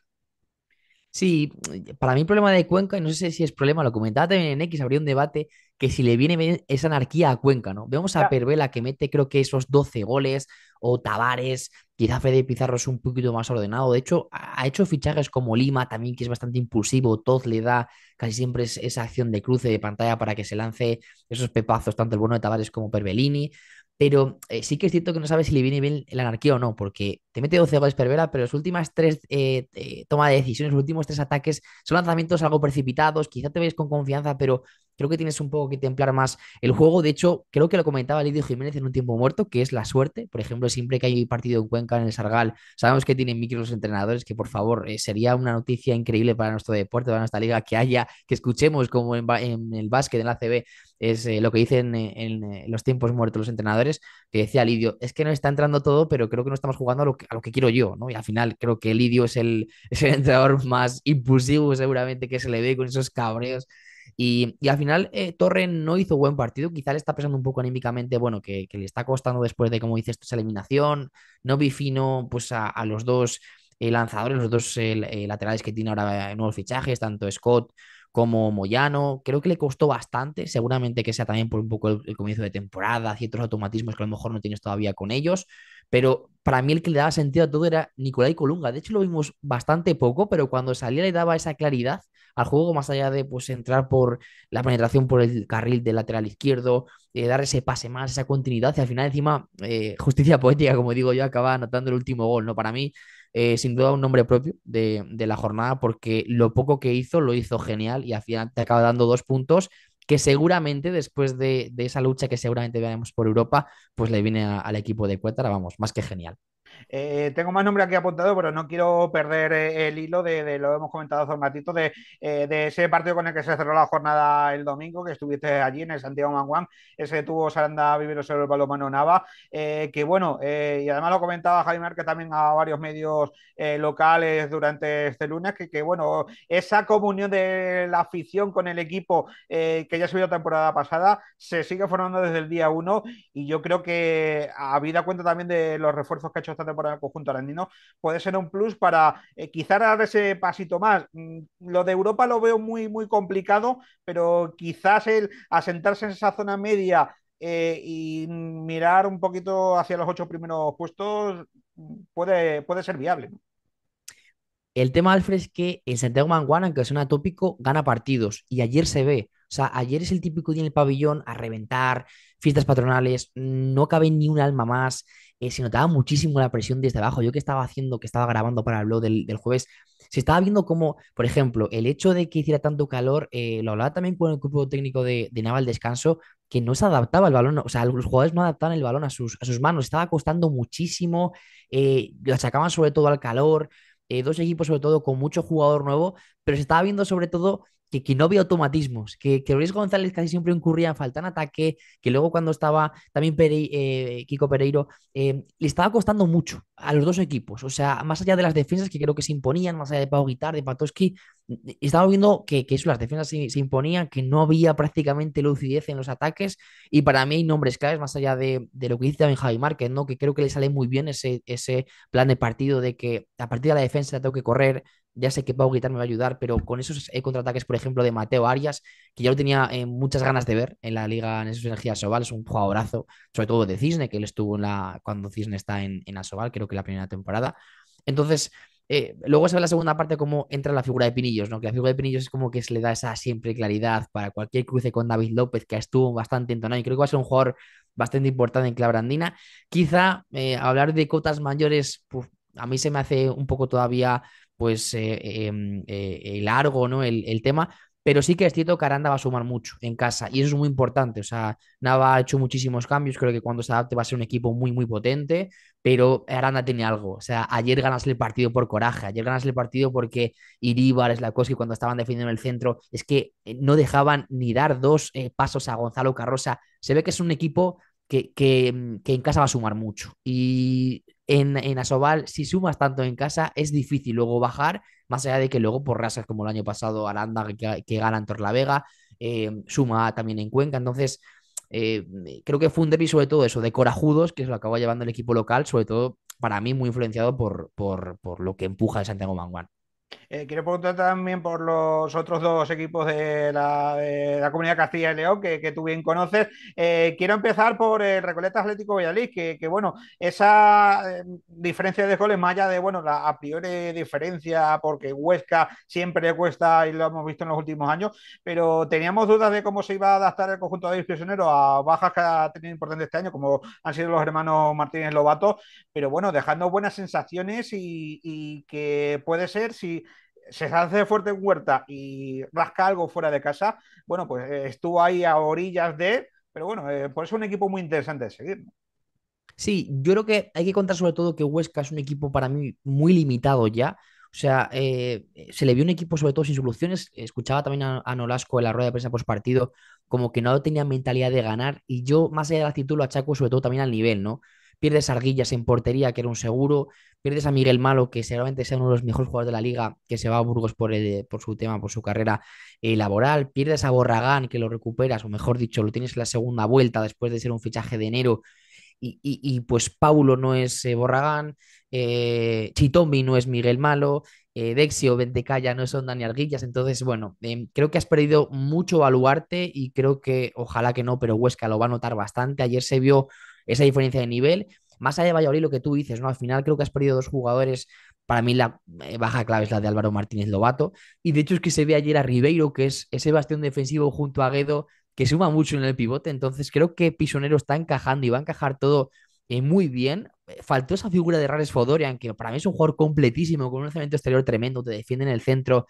Sí, para mí el problema de Cuenca, y no sé si es problema, lo comentaba también en X, habría un debate que si le viene bien esa anarquía a Cuenca, ¿no? Vemos a Ya. Pervela que mete creo que esos 12 goles, o Tavares, quizá Fede Pizarro es un poquito más ordenado, de hecho ha hecho fichajes como Lima también, que es bastante impulsivo, Toz le da casi siempre esa acción de cruce de pantalla para que se lance esos pepazos, tanto el bueno de Tavares como Perbelini. Pero sí que es cierto que no sabes si le viene bien la anarquía o no, porque te mete 12 goles per Vera, pero las últimas tres toma de decisiones, los últimos tres ataques son lanzamientos algo precipitados, quizá te ves con confianza, pero creo que tienes un poco que templar más el juego. De hecho, creo que lo comentaba Lidio Jiménez en un tiempo muerto, que es la suerte. Por ejemplo, siempre que hay partido en Cuenca, en el Sargal, sabemos que tienen micro los entrenadores, que por favor, sería una noticia increíble para nuestro deporte, para nuestra liga, que haya, que escuchemos como en el básquet, en la CB, es lo que dicen en los tiempos muertos los entrenadores, que decía Lidio, es que no está entrando todo, pero creo que no estamos jugando a lo que quiero yo, ¿no? Y al final creo que Lidio es el entrenador más impulsivo seguramente que se le ve con esos cabreos. Y al final Torre no hizo buen partido, quizá le está pesando un poco anímicamente, bueno, que le está costando después de, como dices, esa eliminación. No vi fino pues a los dos lanzadores, los dos laterales que tiene ahora en nuevos fichajes, tanto Scott como Moyano. Creo que le costó bastante, seguramente que sea también por un poco el comienzo de temporada, ciertos automatismos que a lo mejor no tienes todavía con ellos, pero para mí el que le daba sentido a todo era Nicolai Colunga. De hecho, lo vimos bastante poco, pero cuando salía le daba esa claridad al juego, más allá de pues entrar por la penetración por el carril del lateral izquierdo, dar ese pase más, esa continuidad, y al final encima, justicia poética, como digo yo, acaba anotando el último gol, ¿no? Para mí, sin duda un nombre propio de la jornada, porque lo poco que hizo lo hizo genial y al final te acaba dando 2 puntos que seguramente después de esa lucha que seguramente veremos por Europa, pues le viene al equipo de Cuétara, vamos, más que genial. Tengo más nombres aquí apuntados, pero no quiero perder el hilo de lo que hemos comentado hace un ratito, de ese partido con el que se cerró la jornada el domingo, que estuviste allí en el Santiago Manguán, ese que tuvo Saranda Viveros sobre el balonmano Nava, que bueno, y además lo comentaba Jaime Márquez también a varios medios locales durante este lunes, que bueno, esa comunión de la afición con el equipo que ya se vio la temporada pasada, se sigue formando desde el día uno, y yo creo que, habida cuenta también de los refuerzos que ha hecho esta temporada el conjunto arandino, puede ser un plus para quizá dar ese pasito más. Lo de Europa lo veo muy, muy complicado, pero quizás el asentarse en esa zona media y mirar un poquito hacia los 8 primeros puestos puede ser viable, ¿no? El tema, Alfred, es que en Santiago Manguana, aunque suena tópico, gana partidos. Y ayer se ve. O sea, ayer es el típico día en el pabellón a reventar, fiestas patronales, no cabe ni un alma más. Se notaba muchísimo la presión desde abajo. Yo que estaba haciendo, que estaba grabando para el blog del jueves, se estaba viendo como, por ejemplo, el hecho de que hiciera tanto calor, lo hablaba también con el grupo técnico de Naval Descanso, que no se adaptaba el balón, o sea, los jugadores no adaptaban el balón a sus manos, estaba costando muchísimo, lo achacaban sobre todo al calor, dos equipos sobre todo con mucho jugador nuevo, pero se estaba viendo sobre todo que no había automatismos, que Luis González casi siempre incurría en falta en ataque, que luego cuando estaba también Kiko Pereiro, le estaba costando mucho a los dos equipos, o sea, más allá de las defensas que creo que se imponían, más allá de Pau Guitar, de Patoski, estaba viendo que eso, las defensas se imponían, que no había prácticamente lucidez en los ataques, y para mí hay nombres claves, más allá de lo que dice también Javi Márquez, ¿no? Que creo que le sale muy bien ese plan de partido de que a partir de la defensa tengo que correr. Ya sé que Pau Guitar me va a ayudar, pero con esos contraataques, por ejemplo, de Mateo Arias, que yo lo tenía muchas ganas de ver en la liga en esos energías Sobal, es un jugadorazo, sobre todo de Cisne, que él estuvo cuando Cisne está en Asobal, creo que la primera temporada. Entonces, luego se ve la segunda parte cómo entra la figura de Pinillos, ¿no? Que la figura de Pinillos es como que se le da esa siempre claridad para cualquier cruce con David López, que estuvo bastante entonado y creo que va a ser un jugador bastante importante en clave andina. Quizá hablar de cotas mayores, pues, a mí se me hace un poco todavía pues largo, ¿no? El tema, pero sí que es cierto que Aranda va a sumar mucho en casa y eso es muy importante. O sea, Nava ha hecho muchísimos cambios, creo que cuando se adapte va a ser un equipo muy, muy potente, pero Aranda tiene algo. O sea, ayer ganas el partido por coraje, ayer ganas el partido porque Iríbar, Slakowski, cuando estaban defendiendo el centro, es que no dejaban ni dar dos pasos a Gonzalo Carrosa. Se ve que es un equipo que en casa va a sumar mucho. Y en Asobal, si sumas tanto en casa, es difícil luego bajar, más allá de que luego por razas como el año pasado Aranda que gana en Torlavega, suma también en Cuenca. Entonces, eh, creo que fue un derbi sobre todo eso, de corajudos, que se lo acabó llevando el equipo local, sobre todo para mí muy influenciado por lo que empuja el Santiago Manguán. Quiero preguntar también por los otros dos equipos de la Comunidad de Castilla y León que tú bien conoces. Quiero empezar por el Recoleta Atlético Valladolid, bueno, esa diferencia de goles, más allá de, bueno, la a priori diferencia, porque Huesca siempre le cuesta y lo hemos visto en los últimos años, pero teníamos dudas de cómo se iba a adaptar el conjunto de prisioneros a bajas que ha tenido importante este año, como han sido los hermanos Martínez Lobato, pero bueno, dejando buenas sensaciones y que puede ser si se hace fuerte en Huerta y rasca algo fuera de casa, bueno, pues estuvo ahí a orillas de, pero bueno, por eso es un equipo muy interesante de seguir, ¿no? Sí, yo creo que hay que contar sobre todo que Huesca es un equipo para mí muy limitado ya. O sea, se le vio un equipo sobre todo sin soluciones. Escuchaba también a Nolasco en la rueda de prensa post partido como que no tenía mentalidad de ganar y yo más allá de la actitud lo achaco sobre todo también al nivel, ¿no? Pierdes a Arguillas en portería, que era un seguro, pierdes a Miguel Malo, que seguramente sea uno de los mejores jugadores de la liga, que se va a Burgos por su tema, por su carrera laboral, pierdes a Borragán, que lo recuperas, o mejor dicho, lo tienes en la segunda vuelta después de ser un fichaje de enero pues Paulo no es Borragán, Chitombi no es Miguel Malo, Dexio Bentecaya no son Dani Arguillas, entonces bueno, creo que has perdido mucho baluarte y creo que ojalá que no, pero Huesca lo va a notar bastante, ayer se vio esa diferencia de nivel, más allá de Valladolid lo que tú dices, ¿no? Al final creo que has perdido dos jugadores, para mí la baja clave es la de Álvaro Martínez Lobato, y de hecho es que se ve ayer a Ribeiro, que es ese bastión defensivo junto a Guedo, que suma mucho en el pivote. Entonces creo que Pisonero está encajando y va a encajar todo muy bien. Faltó esa figura de Rares Fodorian, que para mí es un jugador completísimo, con un lanzamiento exterior tremendo, te defiende en el centro,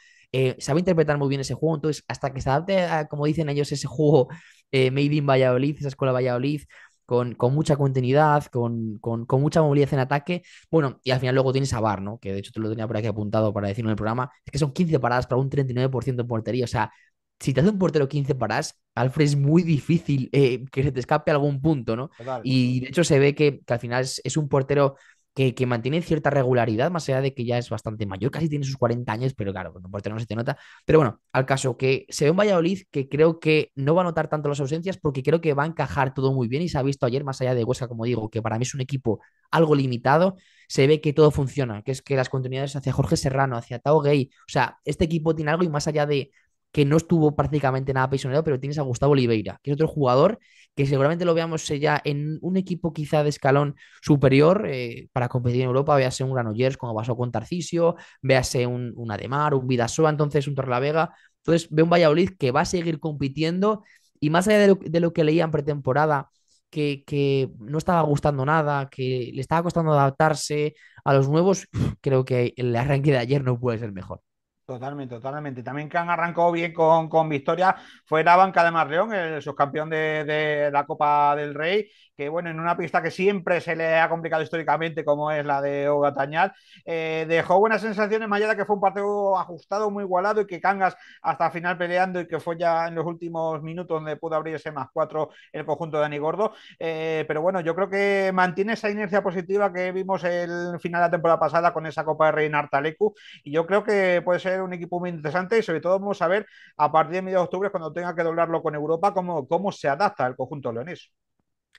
sabe interpretar muy bien ese juego. Entonces, hasta que se adapte a, como dicen ellos, ese juego Made in Valladolid, esa escuela Valladolid, con mucha continuidad, con mucha movilidad en ataque. Bueno, y al final luego tienes a Bar, ¿no? Que de hecho te lo tenía por aquí apuntado para decirlo en el programa. Es que son 15 paradas para un 39% en portería. O sea, si te hace un portero 15 paradas, Alfred es muy difícil que se te escape algún punto, ¿no? Total. Y de hecho se ve que al final es un portero que mantiene cierta regularidad, más allá de que ya es bastante mayor, casi tiene sus 40 años, pero claro, con un portero no se te nota. Pero bueno, al caso que se ve un Valladolid que creo que no va a notar tanto las ausencias porque creo que va a encajar todo muy bien y se ha visto ayer, más allá de Huesca, como digo, que para mí es un equipo algo limitado, se ve que todo funciona, que es que las continuidades hacia Jorge Serrano, hacia Tao Gay, o sea, este equipo tiene algo y más allá de que no estuvo prácticamente nada prisionero, pero tienes a Gustavo Oliveira, que es otro jugador que seguramente lo veamos ya en un equipo quizá de escalón superior para competir en Europa, véase un Granollers como pasó con Tarcisio, véase un Ademar, un Vidasoa, entonces un Torlavega, entonces ve un Valladolid que va a seguir compitiendo y más allá de lo que leía en pretemporada, que no estaba gustando nada, que le estaba costando adaptarse a los nuevos, creo que el arranque de ayer no puede ser mejor. Totalmente, totalmente. También que han arrancado bien con victoria fue la banca de Marleón, el subcampeón de la Copa del Rey, que bueno, en una pista que siempre se le ha complicado históricamente, como es la de Ogatañal, dejó buenas sensaciones, más allá de que fue un partido ajustado, muy igualado y que Cangas hasta final peleando y que fue ya en los últimos minutos donde pudo abrirse más cuatro el conjunto de Dani Gordo. Pero bueno, yo creo que mantiene esa inercia positiva que vimos el final de la temporada pasada con esa Copa de Rey en Artalecu y yo creo que puede ser un equipo muy interesante y sobre todo vamos a ver a partir de medio de octubre cuando tenga que doblarlo con Europa cómo se adapta el conjunto leonés.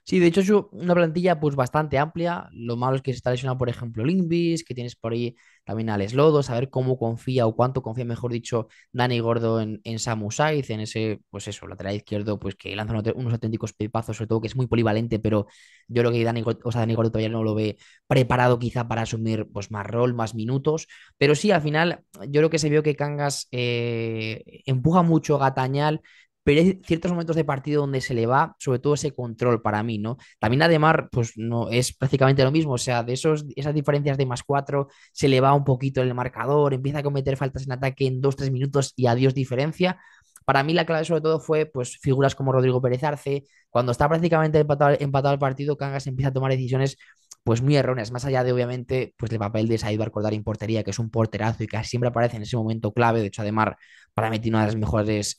Sí, de hecho es una plantilla pues bastante amplia. Lo malo es que se está lesionado, por ejemplo, Limbis, que tienes por ahí también a Les Lodo, saber cómo confía o cuánto confía, mejor dicho, Dani Gordo en Samu Saiz, en ese, pues eso, lateral izquierdo, pues que lanza unos auténticos pipazos, sobre todo que es muy polivalente, pero yo creo que Dani Gordo todavía no lo ve preparado quizá para asumir pues más rol, más minutos. Pero sí, al final, yo creo que se vio que Cangas empuja mucho a Gatañal, pero hay ciertos momentos de partido donde se le va, sobre todo ese control para mí, ¿no? También Ademar, pues no es prácticamente lo mismo, o sea, esas diferencias de más cuatro, se le va un poquito el marcador, empieza a cometer faltas en ataque en 2-3 minutos y adiós diferencia. Para mí la clave sobre todo fue pues figuras como Rodrigo Pérez Arce. Cuando está prácticamente empatado el partido, Cangas empieza a tomar decisiones pues muy erróneas, más allá de obviamente pues el papel de Said Barcordar en portería, que es un porterazo y que siempre aparece en ese momento clave. De hecho, Ademar para mí tiene una de las mejores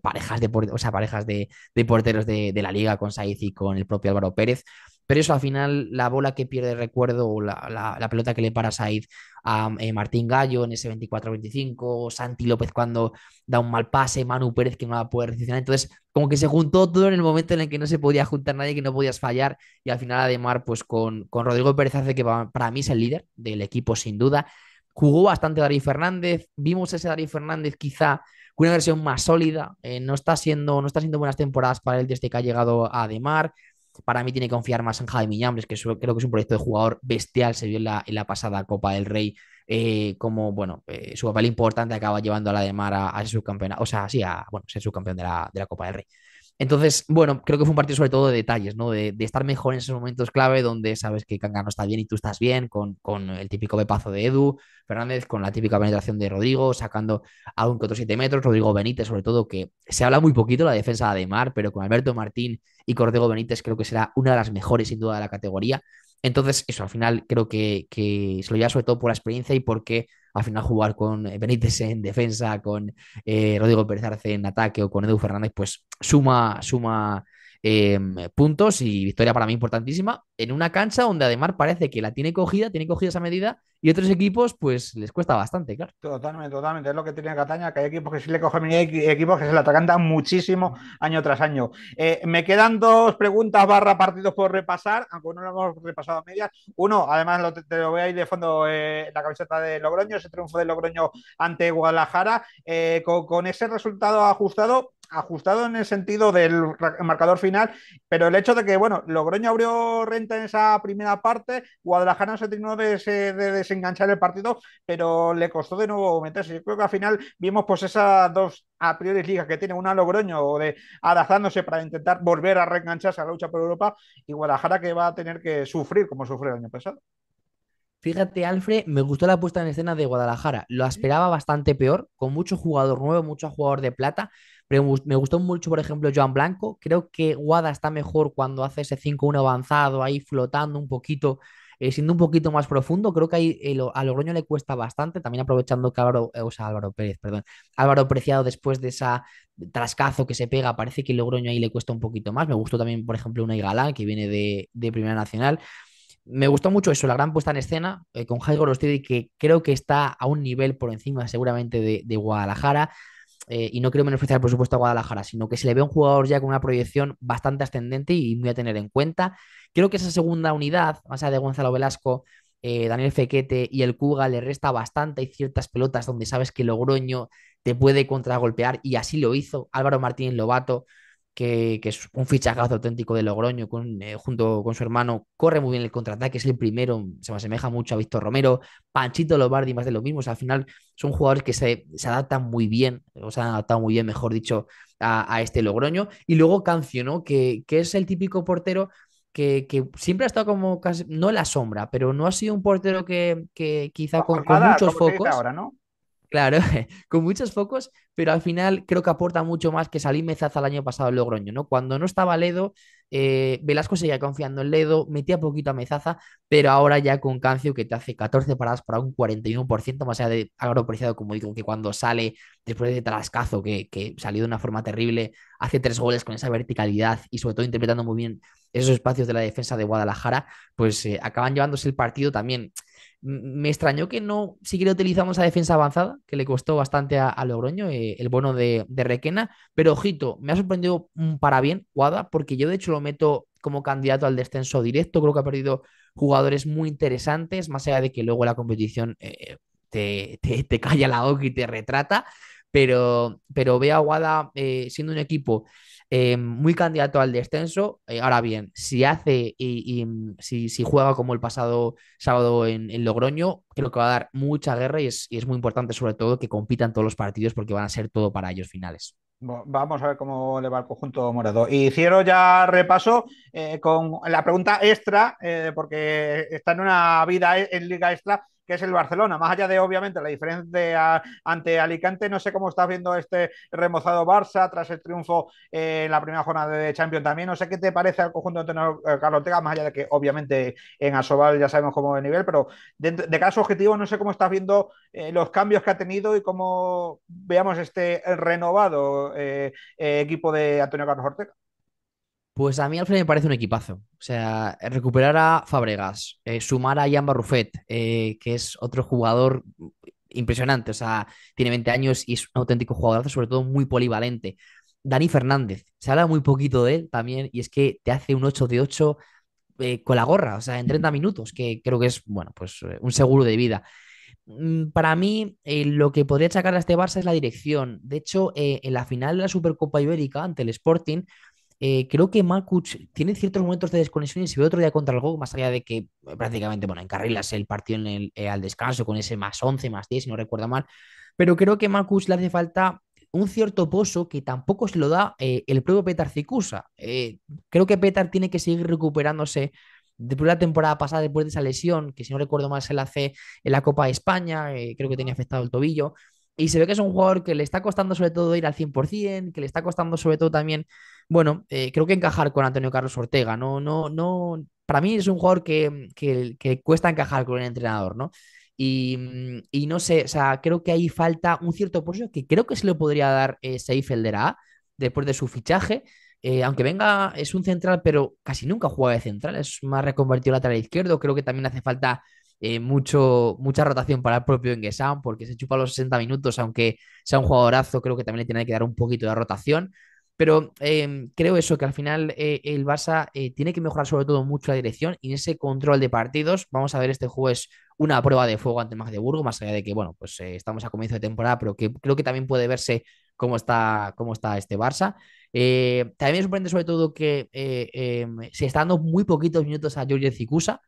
parejas o sea, parejas de porteros de la liga con Said y con el propio Álvaro Pérez. Pero eso al final, la bola que pierde recuerdo o la pelota que le para Said a Martín Gallo en ese 24-25, Santi López cuando da un mal pase, Manu Pérez que no la puede recepcionar. Entonces, como que se juntó todo en el momento en el que no se podía juntar nadie, que no podías fallar. Y al final, Ademar, pues con Rodrigo Pérez hace que para mí es el líder del equipo, sin duda. Jugó bastante Darío Fernández. Vimos ese Darío Fernández quizá con una versión más sólida. No está siendo buenas temporadas para él desde que ha llegado a Ademar. Para mí tiene que confiar más en Javi Miñambres, que creo que es un proyecto de jugador bestial. Se vio en la pasada Copa del Rey como, bueno, su papel importante acaba llevando a la de Mar a ser subcampeón, o sea, sí, bueno, ser subcampeón de la Copa del Rey. Entonces, bueno, creo que fue un partido sobre todo de detalles, ¿no? De estar mejor en esos momentos clave donde sabes que Kanga no está bien y tú estás bien, con el típico bepazo de Edu Fernández, con la típica penetración de Rodrigo, sacando a un que otro 7 metros, Rodrigo Benítez, sobre todo, que se habla muy poquito de la defensa de Mar, pero con Alberto Martín y con Rodrigo Benítez creo que será una de las mejores, sin duda, de la categoría. Entonces, eso, al final creo que se lo lleva sobre todo por la experiencia y porque al final jugar con Benítez en defensa, con Rodrigo Pérez Arce en ataque o con Edu Fernández, pues suma eh, puntos y victoria para mí importantísima en una cancha donde además parece que la tiene cogida esa medida y otros equipos pues les cuesta bastante, claro. Totalmente, totalmente. Es lo que tiene Cataña, que hay equipos que sí le cogen y hay equipos que se la atragantan muchísimo año tras año. Me quedan dos preguntas barra partidos por repasar, aunque no lo hemos repasado a medias. Uno, además te lo voy a ir de fondo, la camiseta de Logroño, ese triunfo de Logroño ante Guadalajara, con ese resultado ajustado en el sentido del marcador final, pero el hecho de que, bueno, Logroño abrió renta en esa primera parte, Guadalajara no se terminó de desenganchar el partido, pero le costó de nuevo meterse. Yo creo que al final vimos pues esas dos a priori ligas que tiene una Logroño de adaptándose para intentar volver a reengancharse a la lucha por Europa y Guadalajara que va a tener que sufrir como sufrió el año pasado. Fíjate, Alfred, me gustó la puesta en escena de Guadalajara. Lo esperaba bastante peor, con mucho jugador nuevo, mucho jugador de plata. Pero me gustó mucho, por ejemplo, Joan Blanco. Creo que Guada está mejor cuando hace ese 5-1 avanzado, ahí flotando un poquito, siendo un poquito más profundo. Creo que ahí a Logroño le cuesta bastante, también aprovechando que Álvaro Pérez, perdón, Álvaro Preciado después de esa trascazo que se pega, parece que Logroño ahí le cuesta un poquito más. Me gustó también, por ejemplo, Unai Galán, que viene de Primera Nacional. Me gustó mucho eso, la gran puesta en escena con Jai Gorostidi, que creo que está a un nivel por encima seguramente de Guadalajara. Y no quiero menospreciar por supuesto a Guadalajara, sino que se le ve a un jugador ya con una proyección bastante ascendente y muy a tener en cuenta. Creo que esa segunda unidad, más allá de Gonzalo Velasco, Daniel Fequete y el Cuga, le resta bastante. Hay ciertas pelotas donde sabes que Logroño te puede contragolpear y así lo hizo Álvaro Martínez Lobato, que es un fichajazo auténtico de Logroño, junto con su hermano, corre muy bien el contraataque, es el primero, se me asemeja mucho a Víctor Romero, Panchito Lobardi, más de lo mismo. O sea, al final son jugadores que se adaptan muy bien, o se han adaptado muy bien, mejor dicho, a este Logroño. Y luego Cancio, ¿no? Que es el típico portero que siempre ha estado como casi, no en la sombra, pero no ha sido un portero que quizá La con jornada, muchos como se dice focos. ahora, ¿no? Claro, con muchos focos, pero al final creo que aporta mucho más que Salim Mezaza el año pasado en Logroño, ¿no? Cuando no estaba Ledo, Velasco seguía confiando en Ledo, metía poquito a Mezaza, pero ahora ya con Cancio que te hace 14 paradas para un 41%, más allá de Álvaro Preciado, como digo, que cuando sale después de Trascazo, que salió de una forma terrible, hace 3 goles con esa verticalidad y sobre todo interpretando muy bien esos espacios de la defensa de Guadalajara, pues acaban llevándose el partido también. Me extrañó que no siguiera utilizando esa defensa avanzada, que le costó bastante a Logroño, el bono de Requena, pero ojito, me ha sorprendido para bien Guada, porque yo de hecho lo meto como candidato al descenso directo. Creo que ha perdido jugadores muy interesantes, más allá de que luego la competición te calla la boca y te retrata, pero veo a Guada siendo un equipo muy candidato al descenso. Ahora bien, si hace si juega como el pasado sábado en Logroño, creo que va a dar mucha guerra y es muy importante sobre todo que compitan todos los partidos porque van a ser todo para ellos finales. Vamos a ver cómo le va el conjunto morado. Y cierro ya repaso con la pregunta extra, porque está en una vida en Liga Extra. que es el Barcelona. Más allá de, obviamente, la diferencia ante Alicante, no sé cómo estás viendo este remozado Barça tras el triunfo en la primera jornada de Champions también. No sé qué te parece al conjunto de Antonio Carlos Ortega, más allá de que, obviamente, en Asobal ya sabemos cómo de nivel, pero de caso objetivo, no sé cómo estás viendo los cambios que ha tenido y cómo veamos este renovado equipo de Antonio Carlos Ortega. Pues a mí Alfred me parece un equipazo. O sea, recuperar a Fábregas, sumar a Jan Barrufet, que es otro jugador impresionante. O sea, tiene 20 años y es un auténtico jugadorazo, sobre todo muy polivalente. Dani Fernández, se habla muy poquito de él también, y es que te hace un 8 de 8 con la gorra, o sea, en 30 minutos, que creo que es, bueno, pues un seguro de vida. Para mí, lo que podría achacar a este Barça es la dirección. De hecho, en la final de la Supercopa Ibérica ante el Sporting, creo que Makuch tiene ciertos momentos de desconexión y se ve otro día contra el Go, más allá de que prácticamente, bueno, encarrilas el partido al descanso con ese +11, +10, si no recuerdo mal. Pero creo que Makuch le hace falta un cierto pozo que tampoco se lo da el propio Petar Cicusa. Creo que Petar tiene que seguir recuperándose después de la temporada pasada, después de esa lesión, que si no recuerdo mal se la hace en la Copa de España, creo que tenía afectado el tobillo. Y se ve que es un jugador que le está costando sobre todo ir al 100%, que le está costando sobre todo también, bueno, creo que encajar con Antonio Carlos Ortega. No, no, no. Para mí es un jugador que cuesta encajar con el entrenador, ¿no? Y no sé, o sea, creo que ahí falta un cierto pozo que creo que se le podría dar Seif Elderá después de su fichaje. Aunque venga, es un central, pero casi nunca juega de central, es más reconvertido lateral izquierdo. Creo que también hace falta mucha rotación para el propio Enguesán, porque se chupa los 60 minutos, aunque sea un jugadorazo, creo que también le tiene que dar un poquito de rotación. Pero creo eso, que al final el Barça tiene que mejorar sobre todo mucho la dirección y en ese control de partidos. Vamos a ver este jueves una prueba de fuego ante el Magdeburgo, más allá de que, bueno, pues estamos a comienzo de temporada, pero que creo que también puede verse cómo está este Barça. También me sorprende sobre todo que se está dando muy poquitos minutos a George Cicusa.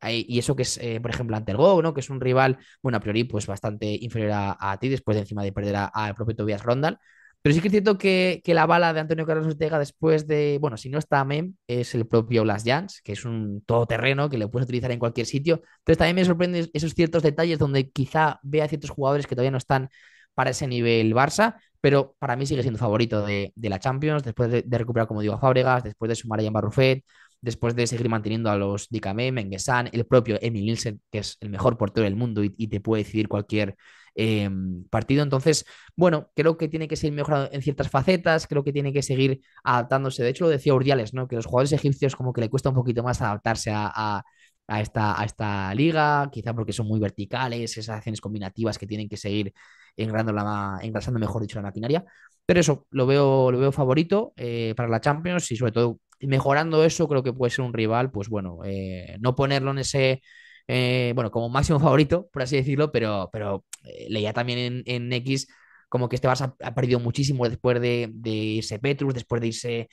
Y eso que es, por ejemplo, ante el Go, ¿no? Que es un rival, bueno, a priori, pues bastante inferior a ti, después de encima de perder al propio Tobias Rondal. Pero sí que es cierto que la bala de Antonio Carlos Ortega después de, bueno, si no está Mem, es el propio Blas Jans, que es un todoterreno que le puedes utilizar en cualquier sitio. Entonces también me sorprende esos ciertos detalles donde quizá vea ciertos jugadores que todavía no están para ese nivel Barça, pero para mí sigue siendo favorito de la Champions, después de recuperar, como digo, a Fábregas, después de sumar a Jan Barrufet, después de seguir manteniendo a los Dicamé, Menguesán, el propio Emil Nielsen, que es el mejor portero del mundo y te puede decidir cualquier partido. Entonces, bueno, creo que tiene que seguir mejorando en ciertas facetas, creo que tiene que seguir adaptándose. De hecho, lo decía Urdiales, ¿no? Que los jugadores egipcios como que le cuesta un poquito más adaptarse a esta liga, quizá porque son muy verticales, esas acciones combinativas que tienen que seguir engrasando, mejor dicho, la maquinaria. Pero eso, lo veo favorito para la Champions y sobre todo mejorando eso, creo que puede ser un rival, pues bueno, no ponerlo en ese, bueno, como máximo favorito, por así decirlo, pero leía también en X como que este Barça ha perdido muchísimo después de irse Petrus, después de irse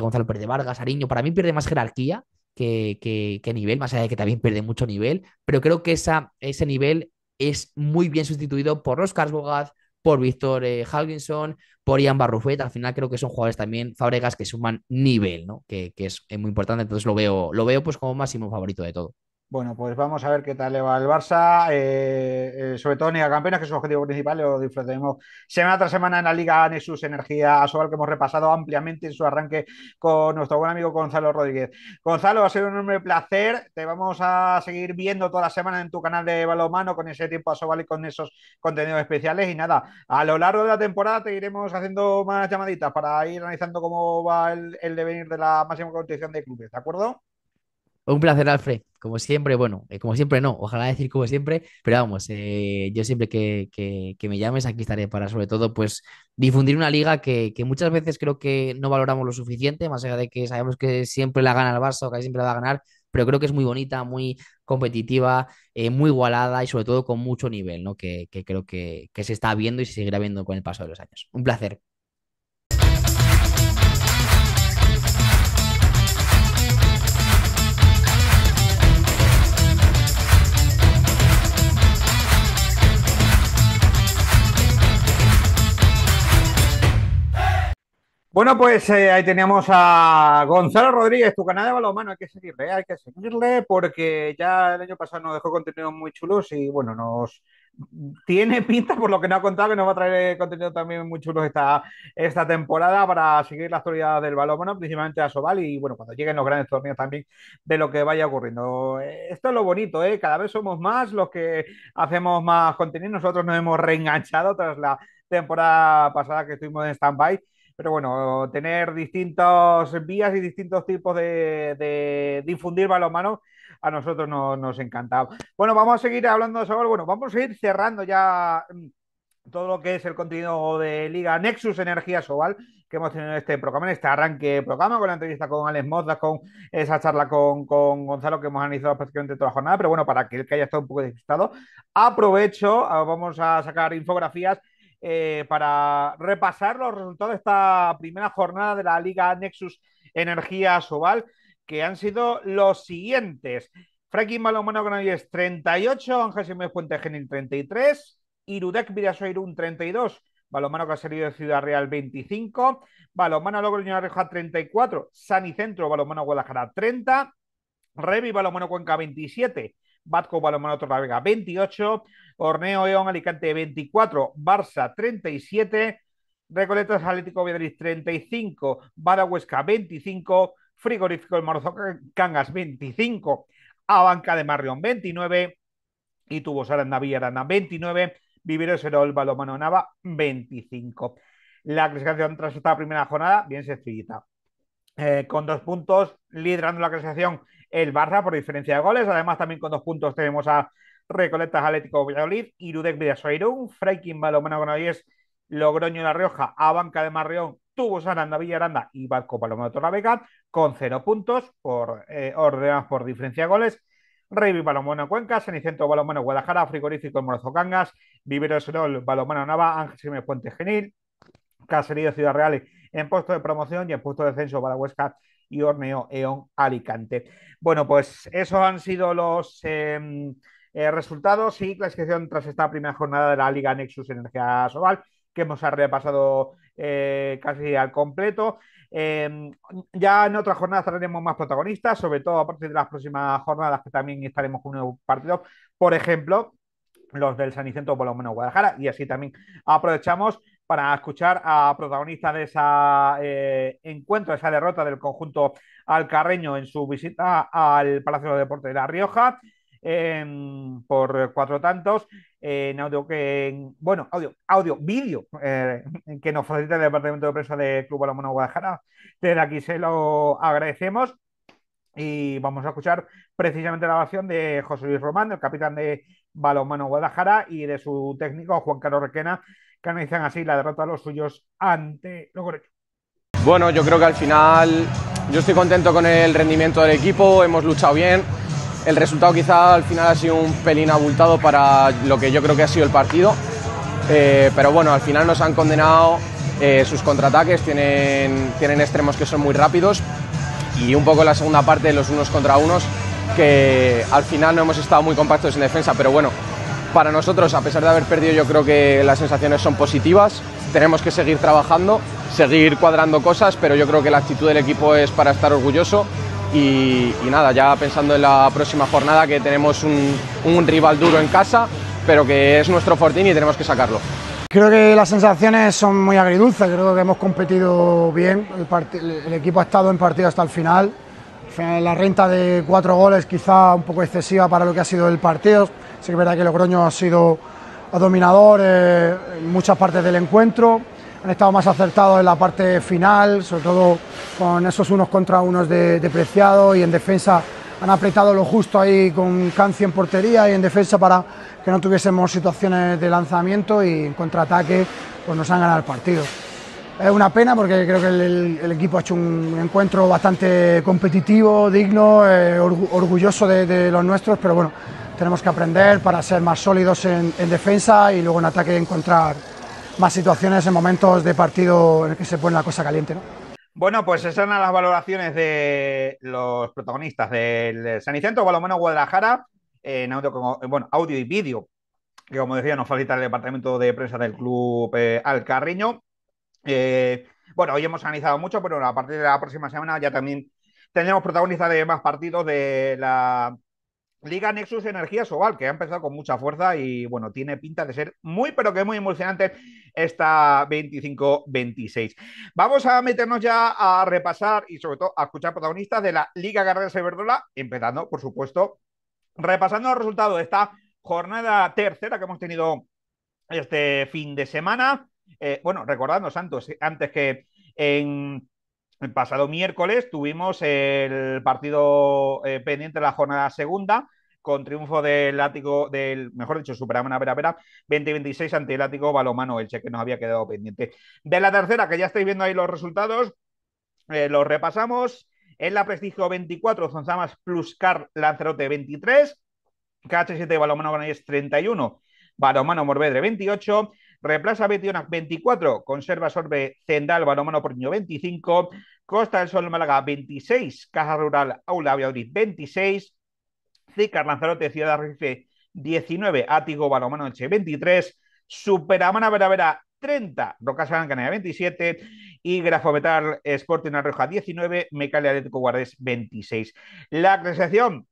Gonzalo Pérez de Vargas, Ariño. Para mí pierde más jerarquía que nivel, más allá de que también pierde mucho nivel, pero creo que ese nivel es muy bien sustituido por Óscar Bogaz, por Víctor Halginson, por Ian Barrufet. Al final creo que son jugadores también Fábregas que suman nivel, ¿no? Que es muy importante, entonces lo veo pues como máximo favorito de todo. Bueno, pues vamos a ver qué tal le va el Barça, sobre todo en Liga Campeones, que es su objetivo principal, lo disfrutaremos semana tras semana en la Liga Nexus Energía Asobal, que hemos repasado ampliamente en su arranque con nuestro buen amigo Gonzalo Rodríguez. Gonzalo, ha sido un enorme placer, te vamos a seguir viendo toda la semana en tu canal de balonmano con ese tiempo Asobal y con esos contenidos especiales y nada, a lo largo de la temporada te iremos haciendo más llamaditas para ir analizando cómo va el devenir de la máxima competición de clubes, ¿de acuerdo? Un placer, Alfred. Como siempre, bueno, como siempre no, ojalá decir como siempre, pero vamos, yo siempre que me llames aquí estaré para sobre todo pues difundir una liga que muchas veces creo que no valoramos lo suficiente, más allá de que sabemos que siempre la gana el Barça o que siempre la va a ganar, pero creo que es muy bonita, muy competitiva, muy igualada y sobre todo con mucho nivel, ¿no? Que creo que se está viendo y se seguirá viendo con el paso de los años. Un placer. Bueno, pues ahí teníamos a Gonzalo Rodríguez, tu canal de balonmano, hay que seguirle porque ya el año pasado nos dejó contenidos muy chulos y bueno, nos tiene pinta por lo que nos ha contado que nos va a traer contenido también muy chulos esta temporada para seguir la actualidad del balonmano, principalmente a Sobal y bueno, cuando lleguen los grandes torneos también de lo que vaya ocurriendo. Esto es lo bonito, ¿eh? Cada vez somos más los que hacemos más contenido, nosotros nos hemos reenganchado tras la temporada pasada que estuvimos en stand-by. Pero bueno, tener distintas vías y distintos tipos de difundir balonmano a nosotros nos encanta. Bueno, vamos a seguir hablando de eso. Bueno, vamos a ir cerrando ya todo lo que es el contenido de Liga Nexus Energía Sobal que hemos tenido en este programa, en este arranque de programa, con la entrevista con Alex Mozas, con esa charla con Gonzalo que hemos analizado prácticamente toda la jornada. Pero bueno, para aquel que haya estado un poco despistado, aprovecho, vamos a sacar infografías para repasar los resultados de esta primera jornada de la Liga Nexus Energía Sobal, que han sido los siguientes. Franklin Balonmano Granollers 38, Ángel Jiménez Puente Genil 33, Irudec Vidasoirún 32, Balonmano Caserío de Ciudad Real 25, Balonmano Logroño La Rioja 34, San y Centro Balonmano Guadalajara 30, Revi Balonmano Cuenca 27, Batco Balonmano Torlavega 28, Orneo Eón Alicante 24, Barça 37, Recoletas Atlético Valladolid 35, Vara Huesca 25, Frigorífico El Morzo Cangas 25, Abanca de Marrión 29 y Tubos Aranda Villarana 29, Vivero Serol Balomano Nava 25. La clasificación tras esta primera jornada bien sencillita. Con 2 puntos, liderando la clasificación el Barça por diferencia de goles. Además, también con 2 puntos tenemos a Recoletas Atlético Valladolid, Irudec Vidasoirún, Freikin Balomano Granollers, Logroño La Rioja, Abanca de Marreón, Tubos Aranda Villaranda y Barco Balomano Torlavega, con 0 puntos ordenados por diferencia de goles. Rey Balomano Cuenca, Ceniciento Balomano Guadalajara, Frigorífico El Morzo Cangas, Vivero Serol Balomano Nava, Ángel Jiménez Puente Genil, Caserío Ciudad Real en puesto de promoción y en puesto de descenso para Huesca y Orneo Eón Alicante. Bueno, pues esos han sido los resultados y clasificación tras esta primera jornada de la Liga Nexus Energía Sobal, que hemos repasado casi al completo. Ya en otras jornadas tendremos más protagonistas, sobre todo a partir de las próximas jornadas que también estaremos con un partido. Por ejemplo, los del San Vicente por lo menos Guadalajara, y así también aprovechamos para escuchar a protagonistas de ese encuentro, esa derrota del conjunto alcarreño en su visita al Palacio de Deportes de La Rioja por 4 tantos en audio bueno, vídeo que nos facilita el departamento de prensa de Club Balonmano Guadalajara. Desde aquí se lo agradecemos y vamos a escuchar precisamente la grabación de José Luis Román, el capitán de Balonmano Guadalajara, y de su técnico Juan Carlos Requena, que analizan así la derrota de los suyos ante Logroño. Bueno, yo creo que al final yo estoy contento con el rendimiento del equipo, hemos luchado bien. El resultado quizá al final ha sido un pelín abultado para lo que yo creo que ha sido el partido, pero bueno, al final nos han condenado sus contraataques, tienen extremos que son muy rápidos y un poco la segunda parte de los unos contra unos, que al final no hemos estado muy compactos en defensa, pero bueno, para nosotros, a pesar de haber perdido, yo creo que las sensaciones son positivas, tenemos que seguir trabajando, seguir cuadrando cosas, pero yo creo que la actitud del equipo es para estar orgulloso y nada, ya pensando en la próxima jornada, que tenemos un rival duro en casa, pero que es nuestro fortín y tenemos que sacarlo. Creo que las sensaciones son muy agridulces, creo que hemos competido bien, el equipo ha estado en partido hasta el final. La renta de 4 goles quizá un poco excesiva para lo que ha sido el partido. Sí que es verdad que Logroño ha sido dominador en muchas partes del encuentro, han estado más acertados en la parte final, sobre todo con esos unos contra unos de Preciado, y en defensa han apretado lo justo ahí con Cancio en portería y en defensa para que no tuviésemos situaciones de lanzamiento, y en contraataque pues nos han ganado el partido. Es una pena porque creo que el equipo ha hecho un encuentro bastante competitivo, digno, orgulloso de los nuestros, pero bueno, tenemos que aprender para ser más sólidos en defensa y luego en ataque encontrar más situaciones en momentos de partido en el que se pone la cosa caliente, ¿no? Bueno, pues esas eran las valoraciones de los protagonistas del San Vicente Balonmano Guadalajara en audio y vídeo, que como decía nos facilita el departamento de prensa del club Alcarreño. Bueno, hoy hemos analizado mucho, pero a partir de la próxima semana ya también tendremos protagonistas de más partidos de la Liga Nexus Energía Sobal, que ha empezado con mucha fuerza y bueno, tiene pinta de ser muy, pero que muy emocionante esta 25-26. Vamos a meternos ya a repasar y sobre todo a escuchar protagonistas de la Liga Carreras Iberdrola, empezando, por supuesto, repasando los resultados de esta jornada tercera que hemos tenido este fin de semana. Bueno, recordando, Santos, antes que en el pasado miércoles tuvimos el partido pendiente de la jornada segunda, con triunfo del Látigo, mejor dicho, Superamana Vera Vera, 20-26 ante el Látigo Balomano Elche, que nos había quedado pendiente. De la tercera, que ya estáis viendo ahí los resultados, los repasamos. En la Prestigio 24, Zonzamas plus Car Lanzarote 23, KH7 Balomano Granollers 31, Balomano Morvedre 28, Replaza Betionac 24, Conserva Sorbe Zendal Balomano Porriño 25, Costa del Sol Málaga 26, Caja Rural Aula Valladolid 26, Zícar Lanzarote Ciudad Recife 19, Ático Balomano Elche 23, Superamana Veravera 30, Rocasa Gran Canaria 27 y Grafometal Sporting La Rioja 19, Mecalia Atlético Guardés 26. La clasificación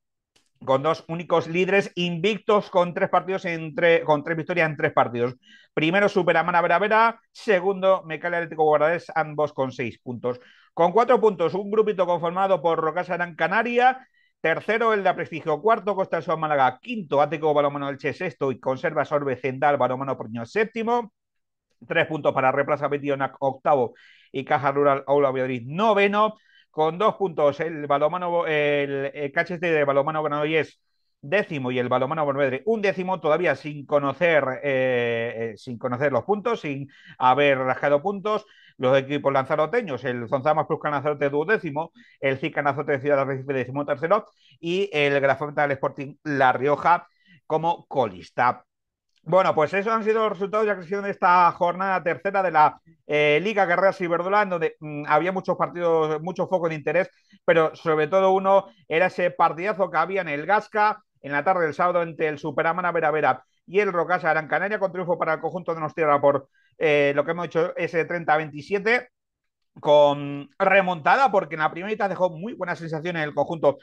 con dos únicos líderes invictos con tres partidos con tres victorias en tres partidos. Primero Superamana Veravera, segundo Mecalia Atlético Guardés, ambos con 6 puntos. Con 4 puntos, un grupito conformado por Rocasa Gran Canaria, tercero el de Prestigio, cuarto Costa del Sol Málaga, quinto Ático Balomano Elche, sexto y Conserva Sorbe Zendal Balomano Porriño, séptimo. 3 puntos para Replaza Betionac, octavo, y Caja Rural Aula Valladolid, noveno. Con 2 puntos el balomano, el KHT de Balomano Granollers, décimo, y el Balomano Morvedre, un décimo, todavía sin conocer los puntos, sin haber rascado puntos. Los equipos lanzaroteños, el Zonzamas Plus Lanzarote duodécimo, el Zica Lanzarote de Ciudad de Recife décimo tercero y el Grafometal Sporting La Rioja como colista. Bueno, pues esos han sido los resultados de la creación de esta jornada tercera de la Liga Carreras Iberdrola, en donde había muchos partidos, mucho foco de interés, pero sobre todo uno era ese partidazo que había en el Gasca en la tarde del sábado entre el Superamana Vera Vera y el Rocasa Gran Canaria, con triunfo para el conjunto de Donostiarra por lo que hemos hecho ese 30-27 con remontada, porque en la primera mitad dejó muy buenas sensaciones en el conjunto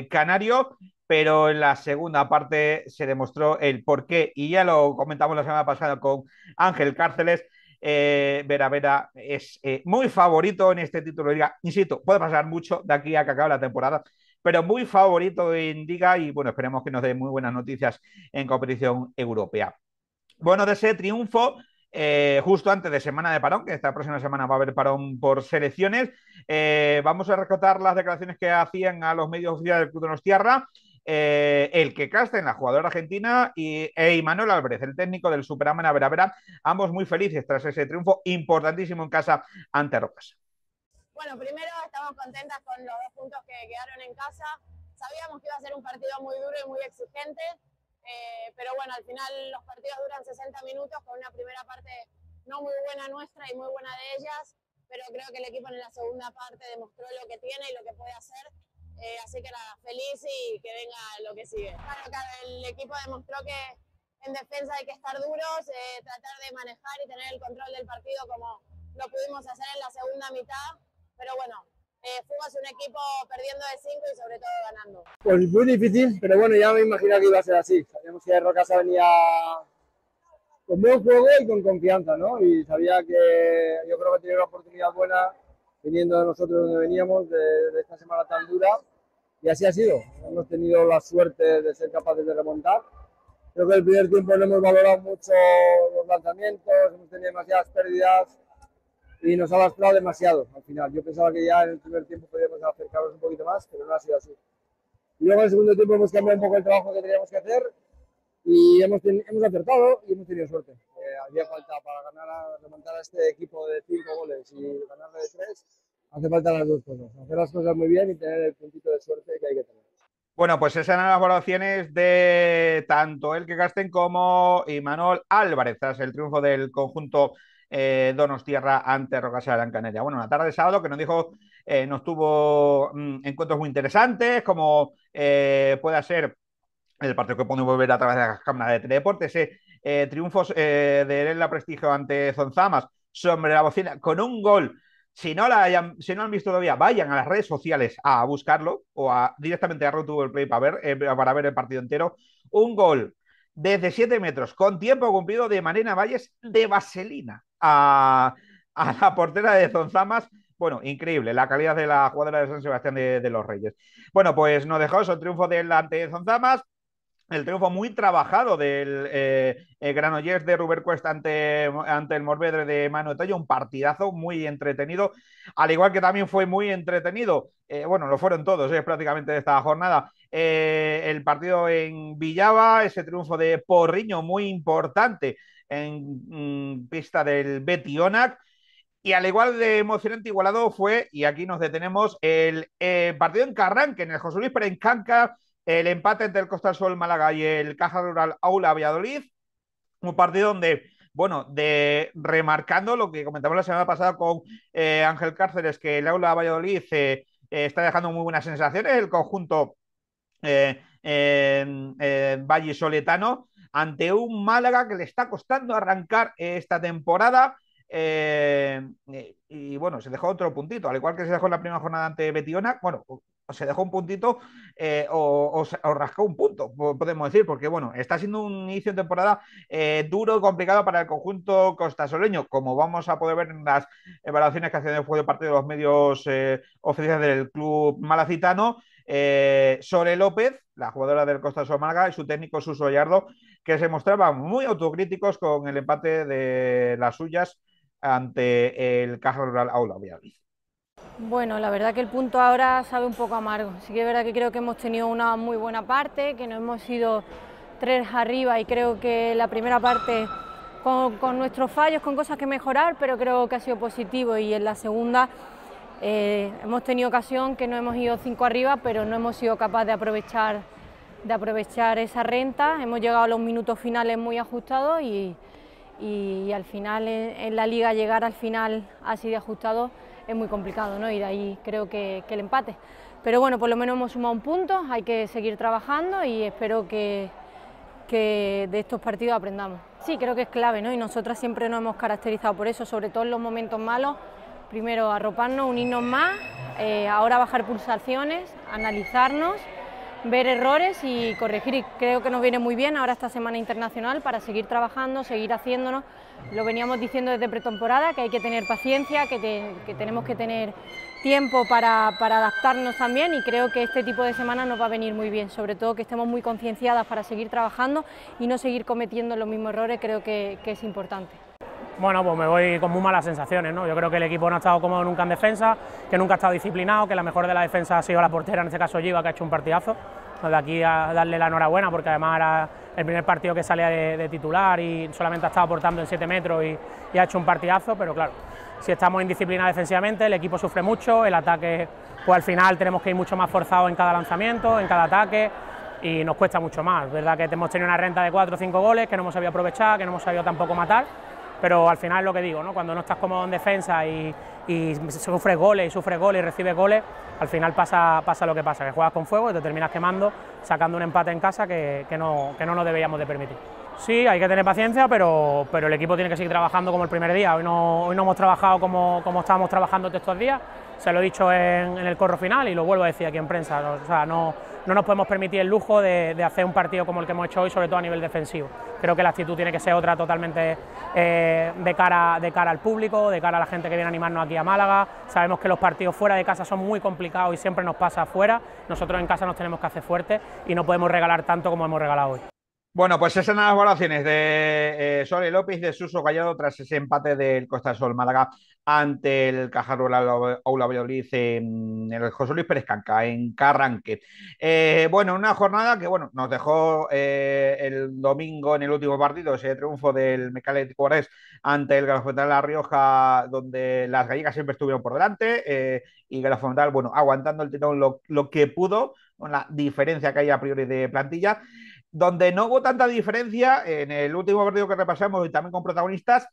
canario, pero en la segunda parte se demostró el porqué, y ya lo comentamos la semana pasada con Ángel Cárceles. Vera Vera es muy favorito en este título de liga. Insisto, puede pasar mucho de aquí a que acabe la temporada, pero muy favorito en liga, y bueno, esperemos que nos dé muy buenas noticias en competición europea. Bueno, de ese triunfo, justo antes de semana de parón, que esta próxima semana va a haber parón por selecciones, vamos a rescatar las declaraciones que hacían a los medios oficiales del Club de Donostiarra el que Casten, la jugadora argentina, e Imanol Álvarez, el técnico del Superamana Vera Vera, ambos muy felices tras ese triunfo importantísimo en casa ante Rocas. Bueno, primero estamos contentas con los 2 puntos que quedaron en casa. Sabíamos que iba a ser un partido muy duro y muy exigente, pero bueno, al final los partidos duran 60 minutos con una primera parte no muy buena nuestra y muy buena de ellas, pero creo que el equipo en la segunda parte demostró lo que tiene y lo que puede hacer. Así que nada, feliz y que venga lo que sigue. Claro, el equipo demostró que en defensa hay que estar duros, tratar de manejar y tener el control del partido como lo pudimos hacer en la segunda mitad, pero bueno, fuimos un equipo perdiendo de 5 y sobre todo ganando. Pues muy difícil, pero bueno, ya me imaginaba que iba a ser así. Sabíamos que Rocasa venía con buen juego y con confianza, ¿no? Y sabía que yo creo que tenía una oportunidad buena viniendo de nosotros donde veníamos, de esta semana tan dura, y así ha sido. Hemos tenido la suerte de ser capaces de remontar. Creo que el primer tiempo no hemos valorado mucho los lanzamientos, hemos tenido demasiadas pérdidas y nos ha lastrado demasiado al final. Yo pensaba que ya en el primer tiempo podíamos acercarnos un poquito más, pero no ha sido así. Y luego en el segundo tiempo hemos cambiado un poco el trabajo que teníamos que hacer y hemos acertado y hemos tenido suerte. Había falta para remontar a este equipo de 5 goles y ganarle de 3. Hace falta las dos cosas, hacer las cosas muy bien y tener el puntito de suerte que hay que tener. Bueno, pues esas eran las valoraciones de tanto Elke Casten como Imanol Álvarez tras el triunfo del conjunto Donostiarra ante Rocasa Gran Canaria. Bueno, una tarde de sábado que nos tuvo encuentros muy interesantes, como pueda ser el partido que podemos ver a través de las cámaras de Teledeporte, ese triunfos de La Prestigio ante Zonzamas, sobre la bocina con un gol. Si no han visto todavía, vayan a las redes sociales a buscarlo o directamente a Road Play para ver el partido entero. Un gol desde 7 metros con tiempo cumplido de Marina Valles de vaselina a la portera de Zonzamas. Bueno, increíble la calidad de la jugadora de San Sebastián de los Reyes. Bueno, pues nos dejó eso, el triunfo del ante Zonzamas. El triunfo muy trabajado del Granollers de Ruber Cuesta ante el Morvedre de Manu Tello, un partidazo muy entretenido, al igual que también fue muy entretenido, bueno, lo fueron todos prácticamente de esta jornada, el partido en Villava, ese triunfo de Porriño muy importante en pista del Betionac. Y al igual de emocionante igualado fue, y aquí nos detenemos, el partido en Carranque, en el José Luis Pérez Canca, el empate entre el Costa del Sol Málaga y el Caja Rural Aula Valladolid. Un partido donde, bueno, remarcando lo que comentamos la semana pasada con Ángel Cárceres, que el Aula Valladolid está dejando muy buenas sensaciones, el conjunto vallisoletano, ante un Málaga que le está costando arrancar esta temporada. Y bueno, se dejó otro puntito, al igual que se dejó en la primera jornada ante Betiona, bueno, se dejó un puntito o rascó un punto, podemos decir, porque bueno, está siendo un inicio de temporada duro y complicado para el conjunto costasoleño, como vamos a poder ver en las evaluaciones que hacen después de parte de los medios oficiales del club malacitano. Sole López, la jugadora del Costa Sol Málaga, y su técnico Suso Gallardo, que se mostraban muy autocríticos con el empate de las suyas ante el Caja Rural Aula Valladolid. Bueno, la verdad que el punto ahora sabe un poco amargo. Sí que es verdad que creo que hemos tenido una muy buena parte, que no hemos ido 3 arriba y creo que la primera parte con nuestros fallos, con cosas que mejorar, pero creo que ha sido positivo, y en la segunda hemos tenido ocasión que no hemos ido 5 arriba, pero no hemos sido capaces de aprovechar esa renta. Hemos llegado a los minutos finales muy ajustados y al final en la liga llegar al final así de ajustado es muy complicado, ¿no? Y de ahí creo que el empate. Pero bueno, por lo menos hemos sumado un punto, hay que seguir trabajando y espero que de estos partidos aprendamos. Sí, creo que es clave, ¿no? Y nosotras siempre nos hemos caracterizado por eso, sobre todo en los momentos malos. Primero arroparnos, unirnos más, ahora bajar pulsaciones, analizarnos, ver errores y corregir. Y creo que nos viene muy bien ahora esta semana internacional para seguir trabajando, seguir haciéndonos. Lo veníamos diciendo desde pretemporada, que hay que tener paciencia, que tenemos que tener tiempo para adaptarnos también, y creo que este tipo de semana nos va a venir muy bien, sobre todo que estemos muy concienciadas para seguir trabajando y no seguir cometiendo los mismos errores, creo que es importante. Bueno, pues me voy con muy malas sensaciones, ¿no? Yo creo que el equipo no ha estado cómodo nunca en defensa, que nunca ha estado disciplinado, que la mejor de la defensa ha sido la portera, en este caso Giva, que ha hecho un partidazo. De aquí a darle la enhorabuena, porque además era el primer partido que salía de titular y solamente ha estado aportando en 7 metros y ha hecho un partidazo, pero claro, si estamos indisciplinados defensivamente, el equipo sufre mucho, el ataque, pues al final tenemos que ir mucho más forzados en cada lanzamiento, en cada ataque, y nos cuesta mucho más. Es verdad que hemos tenido una renta de 4 o 5 goles que no hemos sabido aprovechar, que no hemos sabido tampoco matar, pero al final es lo que digo, ¿no? Cuando no estás cómodo en defensa y sufres goles y recibes goles, al final pasa lo que pasa, que juegas con fuego y te terminas quemando, sacando un empate en casa que no nos deberíamos de permitir. Sí, hay que tener paciencia, pero el equipo tiene que seguir trabajando como el primer día. Hoy no hemos trabajado como estábamos trabajando estos días, se lo he dicho en el corro final y lo vuelvo a decir aquí en prensa. O sea, no nos podemos permitir el lujo de hacer un partido como el que hemos hecho hoy, sobre todo a nivel defensivo. Creo que la actitud tiene que ser otra totalmente de cara al público, de cara a la gente que viene a animarnos aquí a Málaga. Sabemos que los partidos fuera de casa son muy complicados y siempre nos pasa afuera. Nosotros en casa nos tenemos que hacer fuertes y no podemos regalar tanto como hemos regalado hoy. Bueno, pues esas son las valoraciones de Sole López y de Suso Gallardo tras ese empate del Costa del Sol Málaga ante el Caja Rural Aula Valladolid en el José Luis Pérez Canca, en Carranque. Bueno, una jornada que bueno, nos dejó el domingo en el último partido ese triunfo del Mecánico Guarés ante el Galafontal La Rioja, donde las gallegas siempre estuvieron por delante y Galafontal, bueno, aguantando el tirón lo que pudo, con la diferencia que hay a priori de plantilla. Donde no hubo tanta diferencia en el último partido que repasamos y también con protagonistas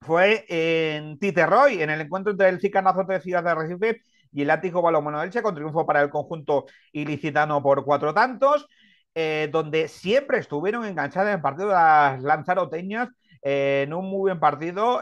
fue en Titerroy, en el encuentro entre el Cicanazote de Ciudad de Recife y el Ático Balonmano Elche, con triunfo para el conjunto ilicitano por 4 tantos, donde siempre estuvieron enganchadas en el partido de las lanzaroteñas en un muy buen partido,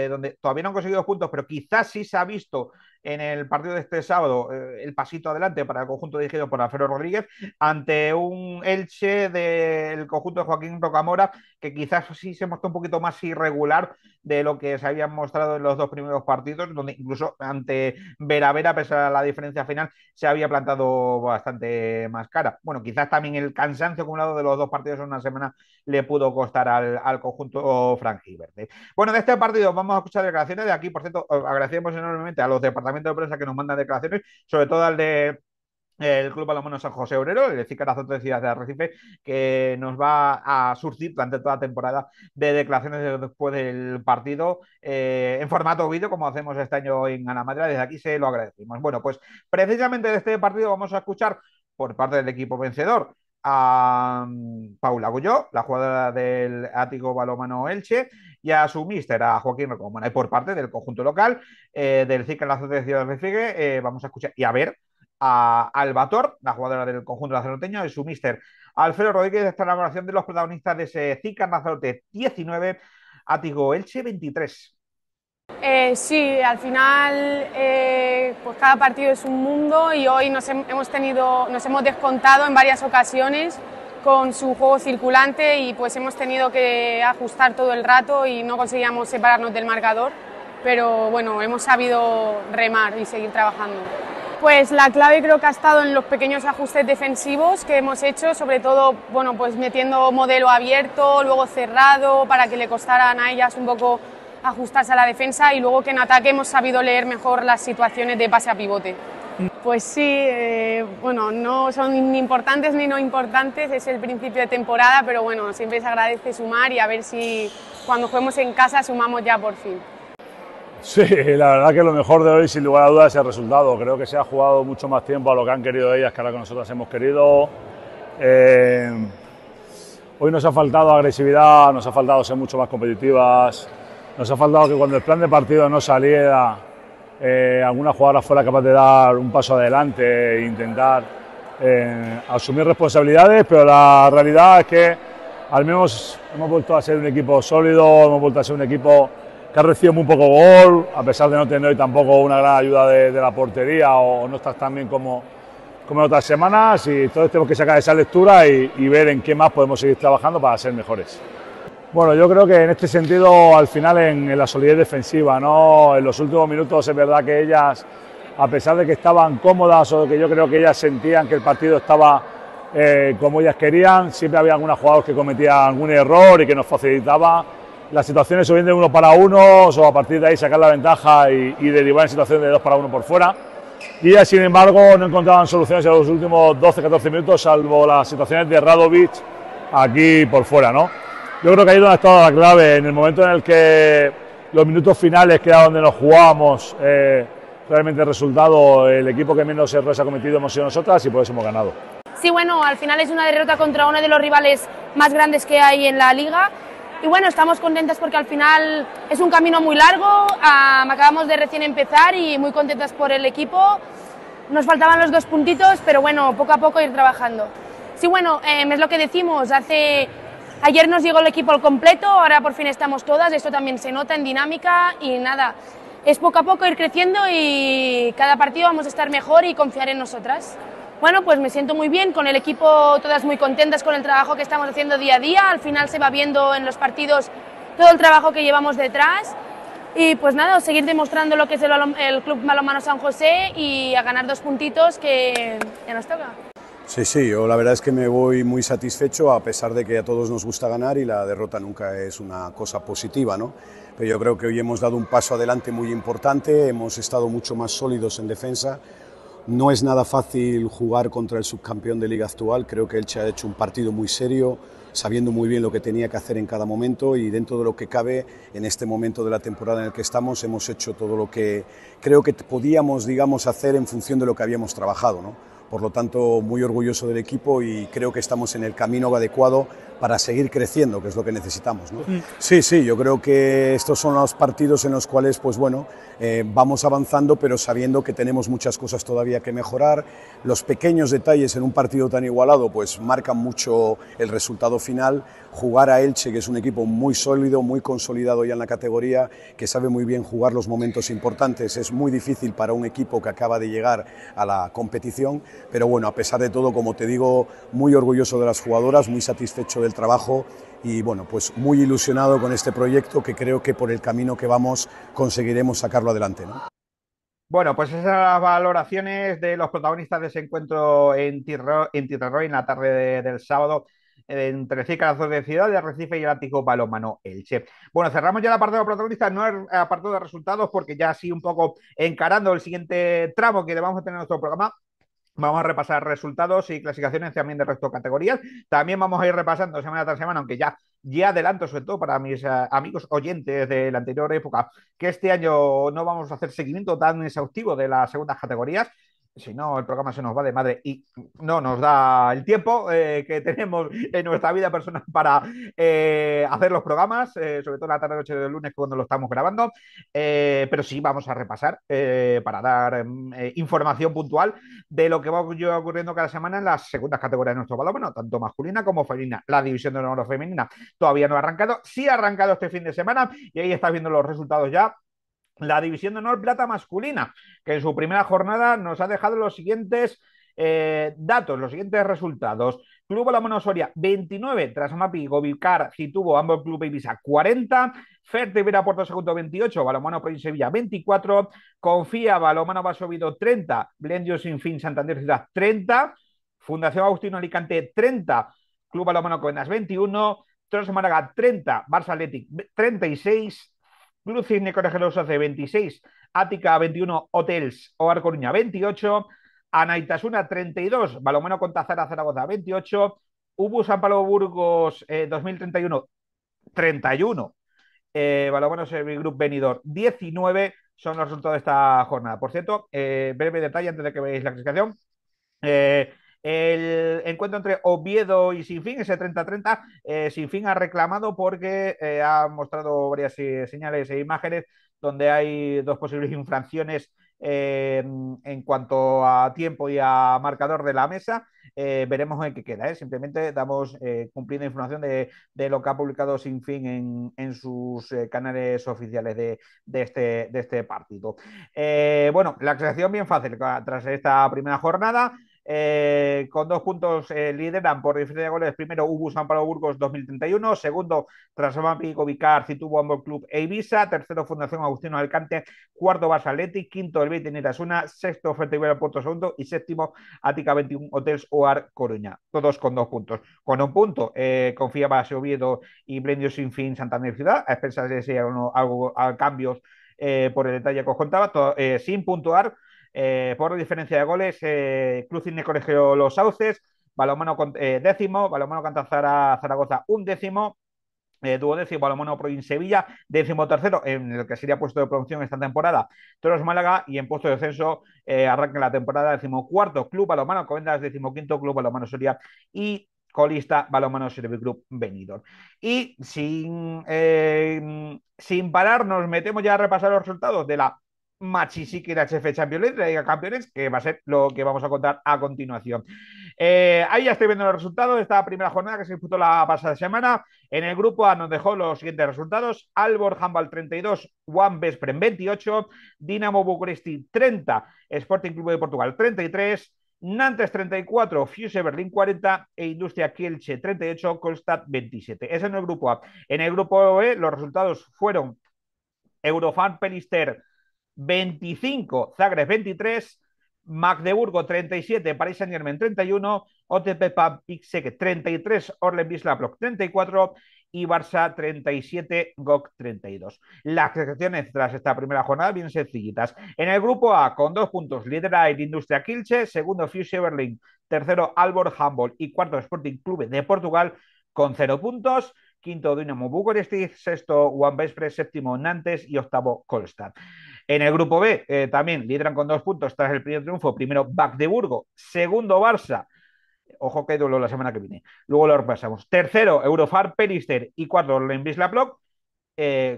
donde todavía no han conseguido puntos, pero quizás sí se ha visto en el partido de este sábado el pasito adelante para el conjunto dirigido por Alfredo Rodríguez ante un Elche del conjunto de Joaquín Rocamora que quizás sí se mostró un poquito más irregular de lo que se había mostrado en los dos primeros partidos, donde incluso ante Vera, a pesar de la diferencia final, se había plantado bastante más cara. Bueno, quizás también el cansancio acumulado de los dos partidos en una semana le pudo costar al conjunto franjiverde. Bueno, de este partido vamos a escuchar declaraciones de aquí. Por cierto, agradecemos enormemente a los departamentos de prensa que nos mandan declaraciones, sobre todo al de el Club Balonmano San José Obrero, el Cicarazo de Ciudad de Arrecife, que nos va a surtir durante toda la temporada de declaraciones después del partido en formato vídeo, como hacemos este año en Alamadera. Desde aquí se lo agradecemos. Bueno, pues precisamente de este partido vamos a escuchar por parte del equipo vencedor a Paula Gulló, la jugadora del Ático Balonmano Elche, y a su míster, a Joaquín Rocamora. Y por parte del conjunto local del Cicarazo de Ciudad de Arrecife, vamos a escuchar y a ver a Albator, la jugadora del conjunto nazaroteño, y su míster Alfredo Rodríguez, esta elaboración de los protagonistas de ese Cícar Nazarote 19, Ático Elche 23. Sí, al final pues cada partido es un mundo y hoy nos hemos descontado en varias ocasiones con su juego circulante y pues hemos tenido que ajustar todo el rato y no conseguíamos separarnos del marcador, pero bueno, hemos sabido remar y seguir trabajando. Pues la clave creo que ha estado en los pequeños ajustes defensivos que hemos hecho, sobre todo bueno, pues metiendo modelo abierto, luego cerrado, para que le costaran a ellas un poco ajustarse a la defensa, y luego que en ataque hemos sabido leer mejor las situaciones de pase a pivote. Pues sí, bueno, no son ni importantes ni no importantes, es el principio de temporada, pero bueno, siempre se agradece sumar y a ver si cuando juguemos en casa sumamos ya por fin. Sí, la verdad que lo mejor de hoy, sin lugar a dudas, es el resultado. Creo que se ha jugado mucho más tiempo a lo que han querido ellas que a lo que nosotros hemos querido. Hoy nos ha faltado agresividad, nos ha faltado ser mucho más competitivas, nos ha faltado que cuando el plan de partido no saliera, alguna jugadora fuera capaz de dar un paso adelante e intentar asumir responsabilidades, pero la realidad es que al menos hemos vuelto a ser un equipo sólido, hemos vuelto a ser un equipo que ha recibido muy poco gol, a pesar de no tener hoy tampoco una gran ayuda de la portería o no estar tan bien como en otras semanas, y entonces tenemos que sacar esa lectura y ver en qué más podemos seguir trabajando para ser mejores. Bueno, yo creo que en este sentido, al final, en la solidez defensiva, ¿no? En los últimos minutos es verdad que ellas, a pesar de que estaban cómodas o de que yo creo que ellas sentían que el partido estaba como ellas querían, siempre había algunas jugadoras que cometían algún error y que nos facilitaba las situaciones o bien de 1 para 1 o a partir de ahí sacar la ventaja y derivar en situaciones de 2 para 1 por fuera. Y ellas, sin embargo, no encontraban soluciones en los últimos 12-14 minutos, salvo las situaciones de Radovic aquí por fuera, ¿no? Yo creo que ahí es donde ha estado la clave, en el momento en el que los minutos finales, que era donde nos jugábamos realmente el resultado, el equipo que menos errores ha cometido hemos sido nosotras y por eso hemos ganado. Sí, bueno, al final es una derrota contra uno de los rivales más grandes que hay en la liga. Y bueno, estamos contentas porque al final es un camino muy largo, acabamos de recién empezar y muy contentas por el equipo. Nos faltaban los 2 puntitos, pero bueno, poco a poco ir trabajando. Sí, bueno, es lo que decimos, ayer nos llegó el equipo al completo, ahora por fin estamos todas, esto también se nota en dinámica y nada, es poco a poco ir creciendo y cada partido vamos a estar mejor y confiar en nosotras. Bueno, pues me siento muy bien, con el equipo todas muy contentas con el trabajo que estamos haciendo día a día, al final se va viendo en los partidos todo el trabajo que llevamos detrás y pues nada, seguir demostrando lo que es el Club Balonmano San José y a ganar 2 puntitos que ya nos toca. Sí, yo la verdad es que me voy muy satisfecho, a pesar de que a todos nos gusta ganar y la derrota nunca es una cosa positiva, ¿no? Pero yo creo que hoy hemos dado un paso adelante muy importante, hemos estado mucho más sólidos en defensa. No es nada fácil jugar contra el subcampeón de liga actual, creo que Elche ha hecho un partido muy serio, sabiendo muy bien lo que tenía que hacer en cada momento y dentro de lo que cabe, en este momento de la temporada en el que estamos, hemos hecho todo lo que creo que podíamos, digamos, hacer en función de lo que habíamos trabajado, ¿no? Por lo tanto, muy orgulloso del equipo y creo que estamos en el camino adecuado para seguir creciendo, que es lo que necesitamos, ¿no? Sí, yo creo que estos son los partidos en los cuales, pues bueno, vamos avanzando, pero sabiendo que tenemos muchas cosas todavía que mejorar. Los pequeños detalles en un partido tan igualado, pues marcan mucho el resultado final. Jugar a Elche, que es un equipo muy sólido, muy consolidado ya en la categoría, que sabe muy bien jugar los momentos importantes, es muy difícil para un equipo que acaba de llegar a la competición, pero bueno, a pesar de todo, como te digo, muy orgulloso de las jugadoras, muy satisfecho del trabajo y bueno, pues muy ilusionado con este proyecto que creo que por el camino que vamos conseguiremos sacarlo adelante, ¿no? Bueno, pues esas son las valoraciones de los protagonistas de ese encuentro en Tirrerroy en la tarde del sábado entre Cícar Azul de Ciudad de Arrecife y el Atlético Balonmano Elche. Bueno, cerramos ya la parte de los protagonistas, no el apartado de resultados, porque ya así un poco encarando el siguiente tramo que vamos a tener en nuestro programa. Vamos a repasar resultados y clasificaciones también de resto de categorías. También vamos a ir repasando semana tras semana, aunque ya adelanto, sobre todo para mis amigos oyentes de la anterior época, que este año no vamos a hacer seguimiento tan exhaustivo de las segundas categorías. Si no, el programa se nos va de madre y no nos da el tiempo que tenemos en nuestra vida personal para hacer los programas, sobre todo en la tarde-noche del lunes cuando lo estamos grabando. Pero sí vamos a repasar para dar información puntual de lo que va ocurriendo cada semana en las segundas categorías de nuestro balonmano, tanto masculina como femenina. La división de honor femenina todavía no ha arrancado, sí ha arrancado este fin de semana y ahí estás viendo los resultados ya. La división de honor plata masculina, que en su primera jornada nos ha dejado los siguientes datos, los siguientes resultados. Club Balonmano Soria 29, Trasmapi, Govicar, Citubo, ambos Club Ibiza 40, Fertevera Puerto Segundo 28, Balonmano Proin Sevilla 24, Confía Balonmano Basovido 30, Blendio Sinfín Santander Ciudad 30, Fundación Agustino Alicante 30, Club Balonmano Coenas 21, Tros Málaga 30, Barça Athletic 36, Club Cisne Colegio Los Hace 26, Ática 21, Hotels Oar Coruña 28, Anaitasuna 32, Balonmano Contazara Zaragoza 28, Ubu San Pablo Burgos 2031 31, Balonmano Servigroup Benidorm 19 son los resultados de esta jornada. Por cierto, breve detalle antes de que veáis la clasificación. El encuentro entre Oviedo y Sinfín, ese 30-30, Sinfín ha reclamado porque ha mostrado varias señales e imágenes donde hay dos posibles infracciones en cuanto a tiempo y a marcador de la mesa. Veremos en qué queda. Simplemente damos cumpliendo información de lo que ha publicado Sinfín en sus canales oficiales de este partido. Bueno, la clasificación bien fácil tras esta primera jornada. Con 2 puntos lideran por diferencia de goles. Primero, Ubu San Pablo Burgos 2031. Segundo, Trasmapi, Vicar, Citubo, Ambos Club e Ibiza. Tercero, Fundación Agustino Alicante. Cuarto, Barça Athletic. Quinto, el Betis Nitasuna. Sexto, Fertevera Puerto Segundo. Y séptimo, Ática 21 Hotels Oar Coruña. Todos con 2 puntos. Con 1 punto, Confía Base Oviedo y Blendio Sinfín Santander Ciudad. A expensas de si algo cambios por el detalle que os contaba. Sin puntuar. Por diferencia de goles, Club Cisne Colegio Los Sauces, Balonmano décimo, Balonmano Cantazara Zaragoza 11º, duodécimo Balonmano Proin Sevilla, 13º en el que sería puesto de promoción esta temporada, Toros Málaga, y en puesto de descenso arranca la temporada 14º Club Balonmano Comendas, 15º Club Balonmano Soria y colista Balonmano Servigroup Benidorm. Y sin parar nos metemos ya a repasar los resultados de la Machisique HF Champions League, la Liga Campeones, que va a ser lo que vamos a contar a continuación. Ahí ya estoy viendo los resultados de esta primera jornada que se disputó la pasada semana. En el grupo A nos dejó los siguientes resultados: Albor Handball 32, One Vespren 28, Dinamo Bucuresti 30, Sporting Club de Portugal 33, Nantes 34, Fuse Berlín 40 e Industria Kielce 38, Kolstad 27. Ese es en el grupo A. En el grupo B los resultados fueron Eurofan Pelister 25, Zagreb 23, Magdeburgo 37, Paris Saint-Germain 31, OTP Pixek 33, Orlen Wisla 34 y Barça 37, GOC 32. Las clasificaciones tras esta primera jornada bien sencillitas. En el grupo A, con 2 puntos, lidera el Industria Kielce, segundo Fuse Berlín, tercero Albor Handball y cuarto Sporting Clube de Portugal con 0 puntos. Quinto, Dinamo Bucuresti, sexto, One Vespre, séptimo, Nantes y octavo, Kolstad. En el grupo B también lideran con 2 puntos tras el primer triunfo. Primero Magdeburgo, segundo Barça. Ojo que hay duelo la semana que viene. Luego lo repasamos. Tercero, Eurofar Perister y cuarto, Wisla Plock,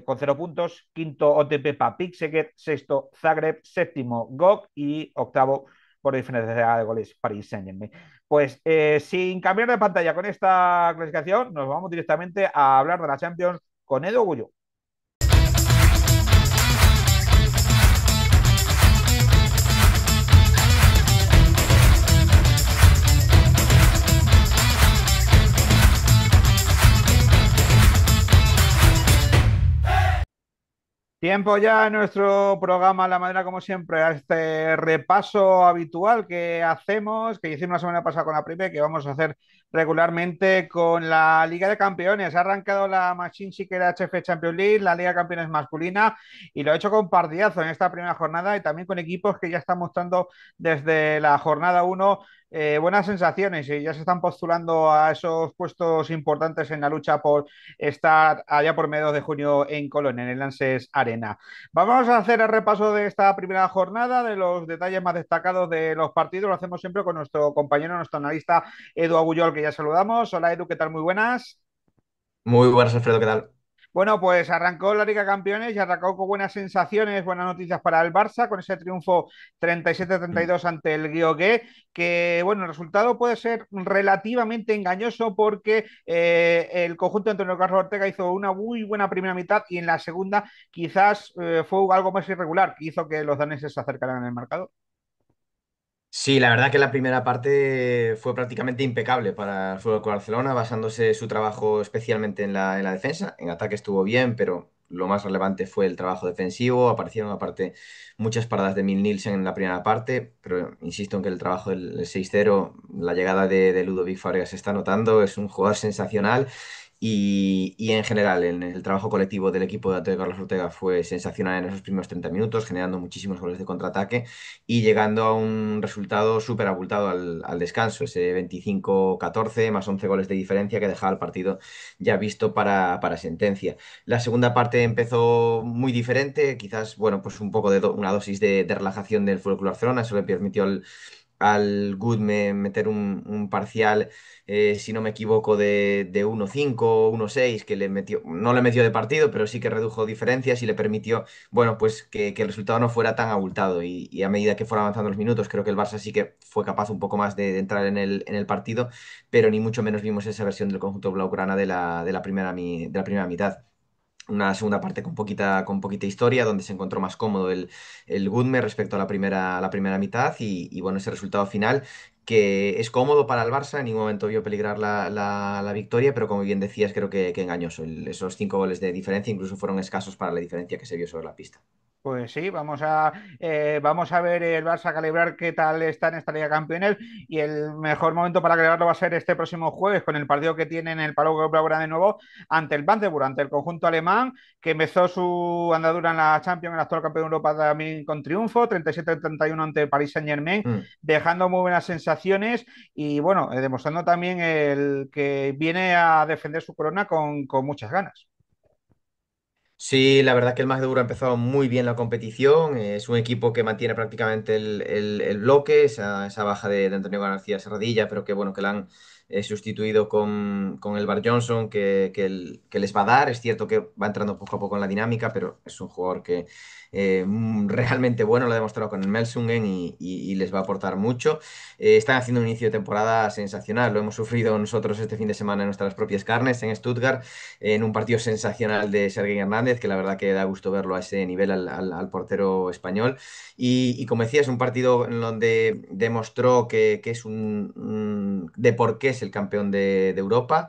con 0 puntos. Quinto, OTP Papik Szeged. Sexto, Zagreb. Séptimo, GOG. Y octavo, por diferencia de goles, Paris Saint-Germain. Pues sin cambiar de pantalla con esta clasificación, nos vamos directamente a hablar de la Champions con Edu Gullo. Tiempo ya en nuestro programa La Madera, como siempre, a este repaso habitual que hacemos, que hicimos la semana pasada con la Primer, que vamos a hacer regularmente con la Liga de Campeones. Ha arrancado la Machine Sicker HF Champions League, la Liga de Campeones masculina, y lo ha hecho con partidazo en esta primera jornada y también con equipos que ya están mostrando desde la jornada 1 buenas sensaciones y ya se están postulando a esos puestos importantes en la lucha por estar allá por mediados de junio en Colón, en el Lances Arena. Vamos a hacer el repaso de esta primera jornada, de los detalles más destacados de los partidos. Lo hacemos siempre con nuestro compañero, nuestro analista Edu Agullol, que ya saludamos. Hola Edu, ¿qué tal? Muy buenas. Muy buenas, Alfredo, ¿qué tal? Bueno, pues arrancó la Liga de Campeones y arrancó con buenas sensaciones, buenas noticias para el Barça, con ese triunfo 37-32 ante el Guiogué, que bueno, el resultado puede ser relativamente engañoso porque el conjunto de Antonio Carlos Ortega hizo una muy buena primera mitad y en la segunda quizás fue algo más irregular, que hizo que los daneses se acercaran en el marcador. Sí, la verdad que la primera parte fue prácticamente impecable para el Fútbol Club Barcelona, basándose su trabajo especialmente en la defensa. En ataque estuvo bien, pero lo más relevante fue el trabajo defensivo. Aparecieron aparte muchas paradas de Nielsen en la primera parte, pero insisto en que el trabajo del 6-0, la llegada de Ludovic Fábregas se está notando, es un jugador sensacional. Y en general, en el trabajo colectivo del equipo de Antonio Carlos Ortega fue sensacional en esos primeros 30 minutos, generando muchísimos goles de contraataque y llegando a un resultado súper abultado al descanso, ese 25-14 más 11 goles de diferencia que dejaba el partido ya visto para sentencia. La segunda parte empezó muy diferente, quizás, bueno, pues un poco de una dosis de relajación del Fútbol Club Barcelona, eso le permitió al Goodme meter un parcial, si no me equivoco, de 1-5, 1-6, que le metió, no le metió de partido, pero sí que redujo diferencias y le permitió, bueno, pues que el resultado no fuera tan abultado. Y a medida que fueron avanzando los minutos, creo que el Barça sí que fue capaz un poco más de entrar en el partido, pero ni mucho menos vimos esa versión del conjunto blaugrana de la primera mitad. Una segunda parte con poquita historia, donde se encontró más cómodo el Gudme respecto a la primera mitad y bueno, ese resultado final que es cómodo para el Barça, en ningún momento vio peligrar la victoria, pero como bien decías, creo que engañoso. Esos 5 goles de diferencia incluso fueron escasos para la diferencia que se vio sobre la pista. Pues sí, vamos a ver el Barça calibrar qué tal está en esta Liga de Campeones y el mejor momento para calibrarlo va a ser este próximo jueves con el partido que tiene en el Palau Blaugrana de nuevo ante el Magdeburg, ante el conjunto alemán que empezó su andadura en la Champions, el actual campeón de Europa también con triunfo, 37-31 ante el Paris Saint-Germain, dejando muy buenas sensaciones y bueno, demostrando también el que viene a defender su corona con muchas ganas. Sí, la verdad que el Magdeburg ha empezado muy bien la competición. Es un equipo que mantiene prácticamente el bloque, esa baja de Antonio García Serradilla, pero que bueno, que la han sustituido con el Bar Johnson, que les va a dar. Es cierto que va entrando poco a poco en la dinámica, pero es un jugador que realmente bueno, lo ha demostrado con el Melsungen y les va a aportar mucho. Están haciendo un inicio de temporada sensacional. Lo hemos sufrido nosotros este fin de semana en nuestras propias carnes en Stuttgart, en un partido sensacional de Sergei Hernández, que la verdad que da gusto verlo a ese nivel al portero español. Y como decía, es un partido en donde demostró que es de por qué es el campeón de Europa.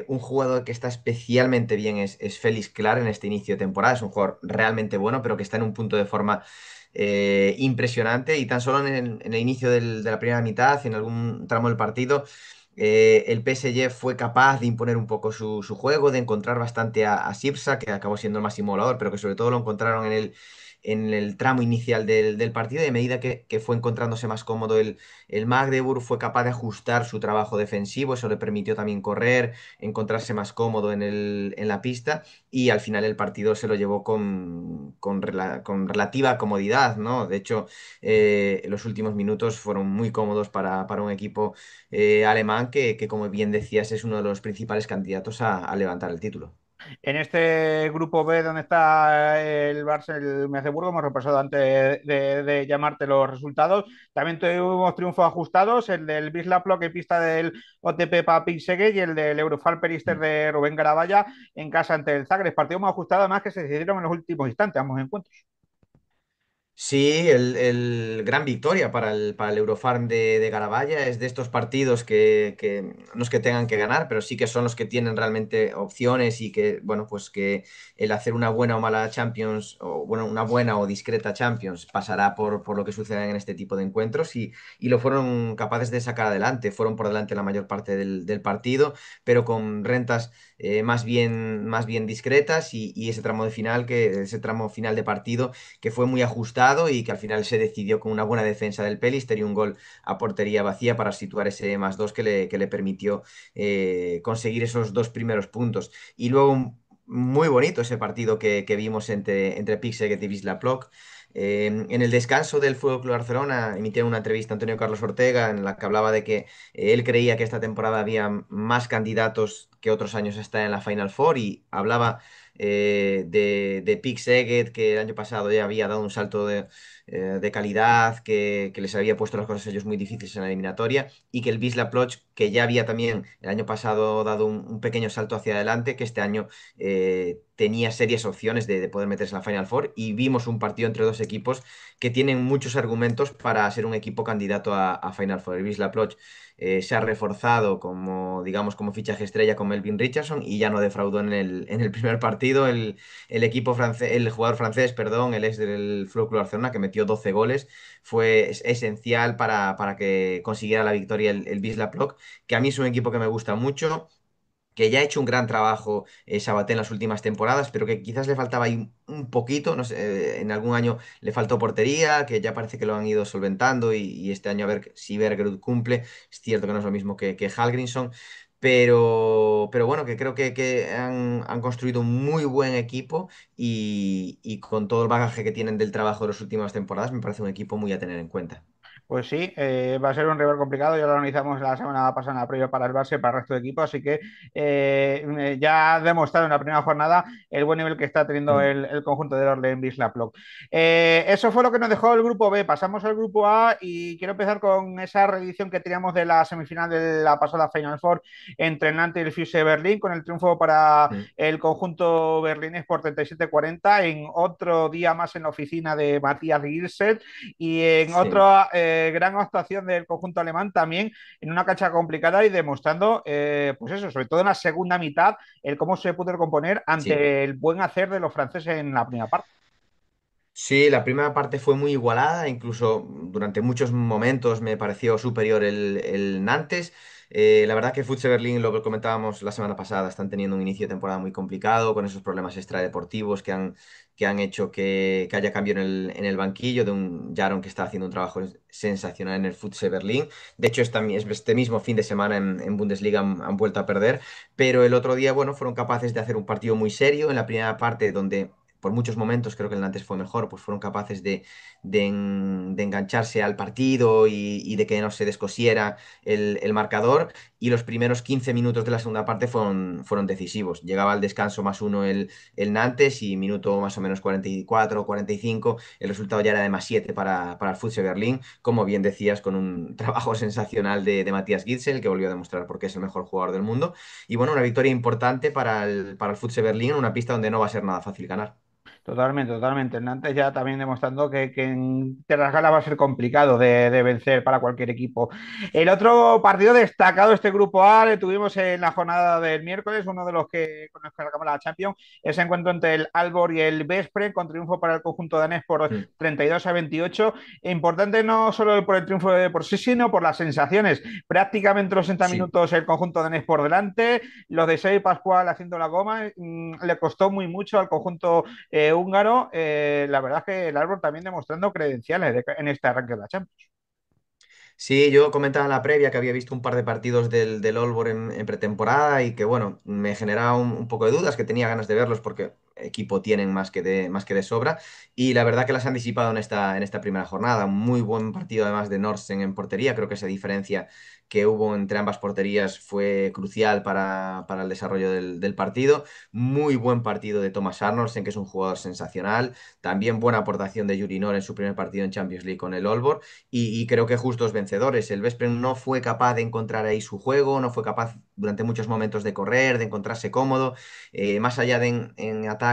Un jugador que está especialmente bien es Félix Klar en este inicio de temporada. Es un jugador realmente bueno, pero que está en un punto de forma impresionante. Y tan solo en el inicio de la primera mitad, en algún tramo del partido, el PSG fue capaz de imponer un poco su juego, de encontrar bastante a Sipsa, que acabó siendo el máximo goleador, pero que sobre todo lo encontraron en el tramo inicial del partido, y a medida que fue encontrándose más cómodo el Magdeburg, fue capaz de ajustar su trabajo defensivo, eso le permitió también correr, encontrarse más cómodo en la pista, y al final el partido se lo llevó con relativa comodidad, ¿no? De hecho, los últimos minutos fueron muy cómodos para un equipo alemán que, como bien decías, es uno de los principales candidatos a levantar el título. En este grupo B, donde está el Barça, el Merseburgo, hemos repasado antes de llamarte los resultados. También tuvimos triunfos ajustados, el del Wisla Plock en pista del OTP Papin Segué y el del Eurofal Perister de Rubén Garabaya en casa ante el Zagreb. Partidos muy ajustados, además, que se decidieron en los últimos instantes, ambos encuentros. Sí, el gran victoria para el Eurofarm de Garabaya. Es de estos partidos que no es que tengan que ganar, pero sí que son los que tienen realmente opciones, y que, bueno, pues que el hacer una buena o mala Champions, o bueno, una buena o discreta Champions, pasará por lo que suceda en este tipo de encuentros, y lo fueron capaces de sacar adelante. Fueron por delante la mayor parte del partido, pero con rentas más bien discretas, y ese tramo final de partido que fue muy ajustado y que al final se decidió con una buena defensa del Pelister y un gol a portería vacía para situar ese +2 que le permitió conseguir esos 2 primeros puntos. Y luego muy bonito ese partido que vimos entre Pixel y Wisla Plock. En el descanso del Fútbol Club Barcelona emitieron una entrevista a Antonio Carlos Ortega en la que hablaba de que él creía que esta temporada había más candidatos que otros años a estar en la Final Four, y hablaba de Pick Szeged, que el año pasado ya había dado un salto de calidad, que les había puesto las cosas a ellos muy difíciles en la eliminatoria, y que el Wisla Plock, que ya había también el año pasado dado un pequeño salto hacia adelante, que este año tenía serias opciones de poder meterse en la Final Four, y vimos un partido entre dos equipos que tienen muchos argumentos para ser un equipo candidato a Final Four. El Wisla Plock se ha reforzado como, digamos, como fichaje estrella con Melvin Richardson, y ya no defraudó en el primer partido. El equipo francés, el jugador francés, perdón, el ex del Fútbol Club Barcelona, que metió 12 goles, fue esencial para que consiguiera la victoria el Wisla Plock, que a mí es un equipo que me gusta mucho, que ya ha hecho un gran trabajo Sabaté en las últimas temporadas, pero que quizás le faltaba ahí un poquito, no sé, en algún año le faltó portería, que ya parece que lo han ido solventando, y este año a ver si Bergerud cumple. Es cierto que no es lo mismo que Hallgrímsson, pero bueno, que creo que han construido un muy buen equipo, y con todo el bagaje que tienen del trabajo de las últimas temporadas, me parece un equipo muy a tener en cuenta. Pues sí, va a ser un rival complicado. Ya lo analizamos la semana pasada en la previa para el Barça y para el resto de equipos. Así que ya ha demostrado en la primera jornada el buen nivel que está teniendo el conjunto del Orlen Wisla Plock. Eso fue lo que nos dejó el grupo B. Pasamos al grupo A y quiero empezar con esa reedición que teníamos de la semifinal de la pasada Final Four entre el Nantes y el Füchse Berlín, con el triunfo para el conjunto berlinés por 37-40, en otro día más en la oficina de Matías Gilset, y en otra gran actuación del conjunto alemán también en una cancha complicada, y demostrando, pues eso, sobre todo en la segunda mitad, el cómo se pudo recomponer ante el buen hacer de los franceses en la primera parte. Sí, la primera parte fue muy igualada, incluso durante muchos momentos me pareció superior el Nantes. La verdad que Futse Berlín, lo que comentábamos la semana pasada, están teniendo un inicio de temporada muy complicado, con esos problemas extradeportivos que han hecho que haya cambio en el banquillo de un Jaron que está haciendo un trabajo sensacional en el Futse Berlín. De hecho, este mismo fin de semana en Bundesliga han vuelto a perder, pero el otro día, bueno, fueron capaces de hacer un partido muy serio en la primera parte, donde por muchos momentos creo que el Nantes fue mejor, pues fueron capaces de engancharse al partido, y de que no se descosiera el marcador, y los primeros 15 minutos de la segunda parte fueron decisivos. Llegaba al descanso +1 el Nantes, y minuto más o menos 44 o 45 el resultado ya era de +7 para el Futse Berlín, como bien decías, con un trabajo sensacional de Matías Gitzel, que volvió a demostrar por qué es el mejor jugador del mundo. Y bueno, una victoria importante para el Futse Berlín en una pista donde no va a ser nada fácil ganar. Totalmente, totalmente. El Nantes ya también demostrando que en Tierras Galas va a ser complicado de vencer para cualquier equipo. El otro partido destacado de este grupo A le tuvimos en la jornada del miércoles, uno de los que con los que acabamos la Champions, ese encuentro entre el Aalborg y el Veszprém, con triunfo para el conjunto danés por 32-28. Importante no solo por el triunfo por sí, sino por las sensaciones. Prácticamente los 60 minutos el conjunto danés por delante, los de Sei Pascual haciendo la goma, le costó muy mucho al conjunto húngaro, la verdad es que el Árbol también demostrando credenciales en este arranque de la Champions. Sí, yo comentaba en la previa que había visto un par de partidos del Aalborg en pretemporada y que, bueno, me generaba un poco de dudas, que tenía ganas de verlos porque equipo tienen más que de sobra. Y la verdad que las han disipado en esta primera jornada. Muy buen partido además de Norsen en portería. Creo que esa diferencia que hubo entre ambas porterías fue crucial para el desarrollo del partido. Muy buen partido de Thomas Arnoldsen, que es un jugador sensacional. También buena aportación de Yuri Nor en su primer partido en Champions League con el Aalborg y creo que justos vencedores. El Veszprém no fue capaz de encontrar ahí su juego, no fue capaz durante muchos momentos de correr, de encontrarse cómodo. Más allá de en ataque,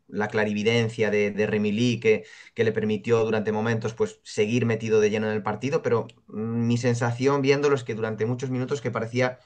la clarividencia de Remilí que le permitió durante momentos pues seguir metido de lleno en el partido, pero mi sensación viéndolo es que durante muchos minutos que parecía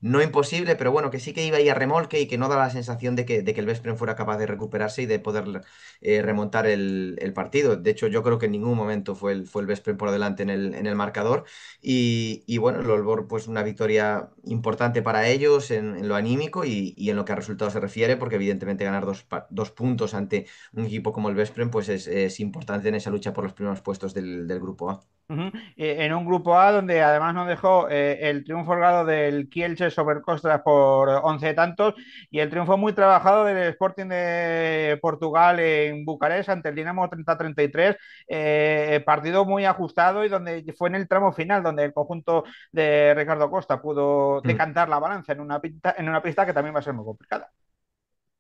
no imposible, pero bueno, que sí que iba ahí a remolque y que no da la sensación de que el Veszprém fuera capaz de recuperarse y de poder remontar el partido. De hecho, yo creo que en ningún momento fue el Veszprém por delante en el marcador. Y bueno, el Aalborg, pues una victoria importante para ellos en lo anímico y en lo que a resultados se refiere, porque evidentemente ganar dos puntos ante un equipo como el Veszprém, pues es importante en esa lucha por los primeros puestos del grupo A. Ujú. En un grupo A donde además nos dejó el triunfo holgado del Kielce sobre el Costas por 11 tantos y el triunfo muy trabajado del Sporting de Portugal en Bucarest ante el Dinamo 30-33, partido muy ajustado y donde fue en el tramo final donde el conjunto de Ricardo Costa pudo Mm. decantar la balanza en una pista que también va a ser muy complicada.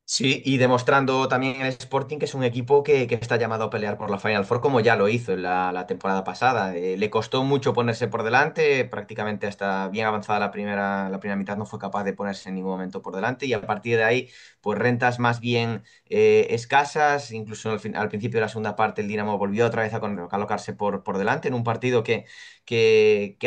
Sí, y demostrando también el Sporting que es un equipo que está llamado a pelear por la Final Four, como ya lo hizo en la temporada pasada. Le costó mucho ponerse por delante, prácticamente hasta bien avanzada la primera mitad no fue capaz de ponerse en ningún momento por delante, y a partir de ahí, pues rentas más bien escasas. Incluso al principio de la segunda parte, el Dinamo volvió otra vez a colocarse por delante en un partido que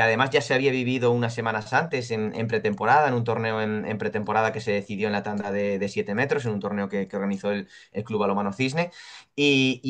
además ya se había vivido unas semanas antes en pretemporada, en un torneo en pretemporada que se decidió en la tanda de 7 metros, en un torneo que organizó el Club Balonmano Cisne. Y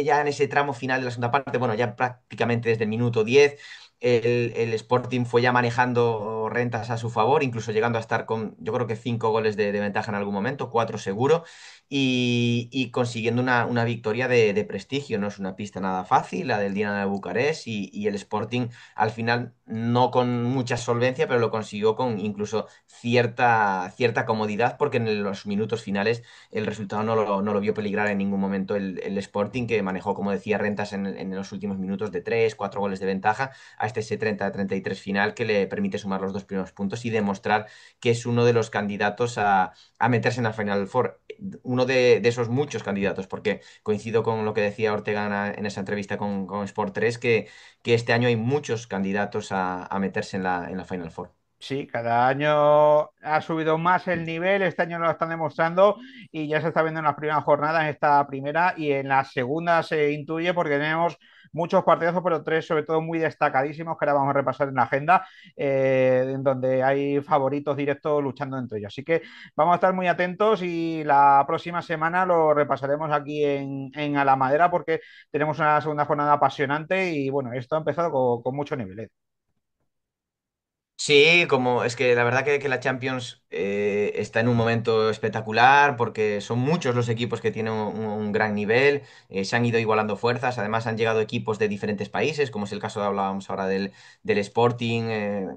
ya en ese tramo final de la segunda parte, bueno, ya prácticamente desde el minuto 10, el Sporting fue ya manejando rentas a su favor, incluso llegando a estar con, yo creo que 5 goles de ventaja en algún momento, 4 seguro, y consiguiendo una victoria de prestigio. No es una pista nada fácil, la del Dinamo de Bucarest, y el Sporting al final no con mucha solvencia, pero lo consiguió con incluso cierta comodidad, porque en los minutos finales el resultado no lo vio peligrar en ningún momento el Sporting, que manejó, como decía, rentas en los últimos minutos de 3 4 goles de ventaja hasta ese 30-33 final que le permite sumar los dos primeros puntos y demostrar que es uno de los candidatos a meterse en la Final Four. Uno de esos muchos candidatos, porque coincido con lo que decía Ortega en esa entrevista con Sport 3, que este año hay muchos candidatos a meterse en la Final Four. Sí, cada año ha subido más el nivel, este año lo están demostrando y ya se está viendo en las primeras jornadas, en esta primera y en la segunda se intuye porque tenemos muchos partidazos, pero tres sobre todo muy destacadísimos que ahora vamos a repasar en la agenda, en donde hay favoritos directos luchando entre ellos. Así que vamos a estar muy atentos y la próxima semana lo repasaremos aquí en A la Madera porque tenemos una segunda jornada apasionante y bueno, esto ha empezado con mucho nivel. Sí, como es que la verdad que la Champions está en un momento espectacular porque son muchos los equipos que tienen un gran nivel, se han ido igualando fuerzas, además han llegado equipos de diferentes países, como es el caso, hablábamos ahora del Sporting,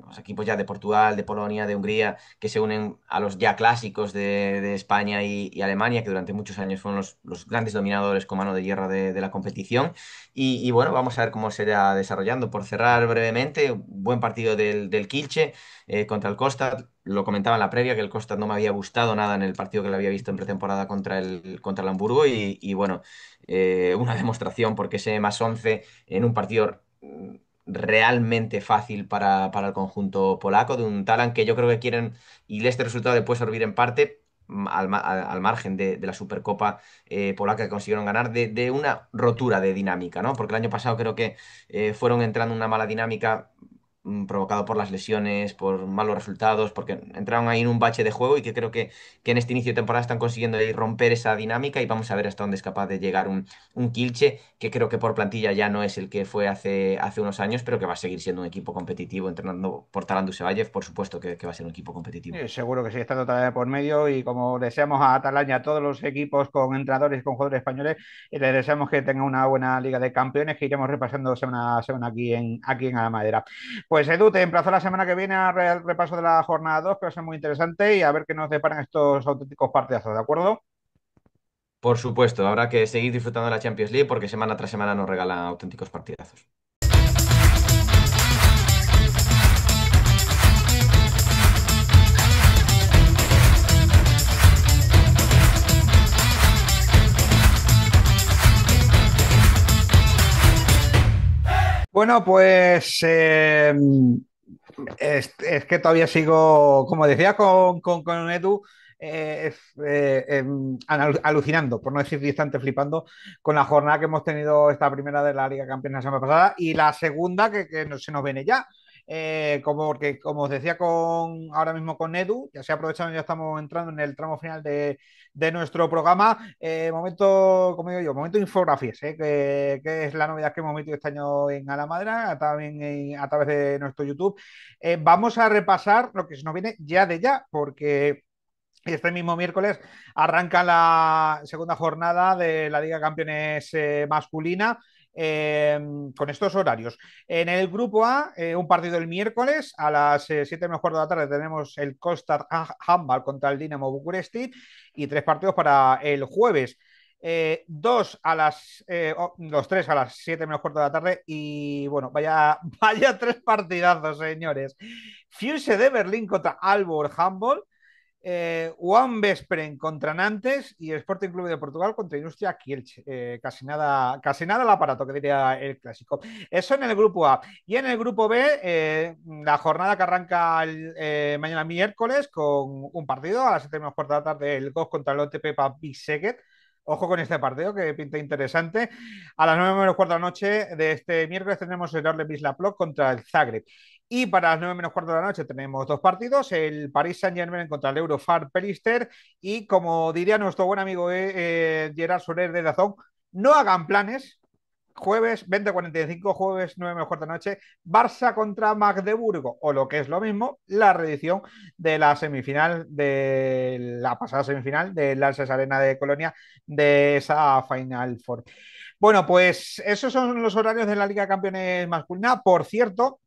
los equipos ya de Portugal, de Polonia, de Hungría, que se unen a los ya clásicos de España y Alemania, que durante muchos años fueron los grandes dominadores con mano de hierro de la competición. Y bueno, vamos a ver cómo se irá desarrollando. Por cerrar brevemente, un buen partido del Kielce contra el Kostad. Lo comentaba en la previa que el Kostad no me había gustado nada en el partido que lo había visto en pretemporada contra el Hamburgo. Y bueno, una demostración porque ese +11 en un partido realmente fácil para el conjunto polaco, de un Talan que yo creo que quieren, y este resultado le puede servir en parte al margen de la Supercopa polaca que consiguieron ganar, de una rotura de dinámica, ¿no? Porque el año pasado creo que fueron entrando en una mala dinámica provocado por las lesiones, por malos resultados, porque entraron ahí en un bache de juego y que creo que en este inicio de temporada están consiguiendo ahí romper esa dinámica y vamos a ver hasta dónde es capaz de llegar un Kielce, que creo que por plantilla ya no es el que fue hace unos años, pero que va a seguir siendo un equipo competitivo, entrenando por Talan Dusevayev, por supuesto que va a ser un equipo competitivo. Seguro que sí, está totalmente por medio y como deseamos a Atalanta y a todos los equipos con entrenadores y con jugadores españoles, les deseamos que tengan una buena Liga de Campeones que iremos repasando semana a semana aquí en Alamadera. Pues Edu, te emplazo la semana que viene al repaso de la jornada 2, que va a ser muy interesante y a ver qué nos deparan estos auténticos partidazos, ¿de acuerdo? Por supuesto, habrá que seguir disfrutando de la Champions League porque semana tras semana nos regalan auténticos partidazos. Bueno, pues es que todavía sigo, como decía con Edu, alucinando, por no decir distante, flipando con la jornada que hemos tenido esta primera de la Liga Campeones la semana pasada y la segunda se nos viene ya. Porque como os decía ahora mismo con Edu, ya se ha aprovechado, ya estamos entrando en el tramo final de nuestro programa. Momento, como digo yo, momento infografías, que es la novedad que hemos metido este año en Alamadra, también a través de nuestro YouTube. Vamos a repasar lo que se nos viene ya de ya, porque este mismo miércoles arranca la segunda jornada de la Liga Campeones masculina. Con estos horarios. En el grupo A, un partido el miércoles a las 7:15 de la tarde tenemos el Kostar Handball contra el Dinamo Bucuresti y 3 partidos para el jueves. Los tres a las 7:15 de la tarde y bueno, vaya 3 partidazos, señores. Fuse de Berlín contra Aalborg Handball. Juan Vespren contra Nantes y Sporting Club de Portugal contra Industria Kielce. Casi nada al aparato, que diría el clásico. Eso en el grupo A. Y en el grupo B, la jornada que arranca mañana miércoles con un partido a las 7:15 de la tarde, el GOS contra el OTP Papi-Szeged. Ojo con este partido que pinta interesante. A las 9:15 de la noche de este miércoles tendremos el Orle Wisla-Plock contra el Zagreb. Y para las 9:15 de la noche tenemos 2 partidos, el Paris Saint-Germain contra el Eurofar Perister y como diría nuestro buen amigo Gerard Soler de Dazón, no hagan planes. Jueves 20:45, jueves 9:15 de la noche, Barça contra Magdeburgo, o lo que es lo mismo, la reedición de la semifinal, de la pasada semifinal del Alses Arena de Colonia, de esa Final Four. Bueno, pues esos son los horarios de la Liga de Campeones masculina. Por cierto,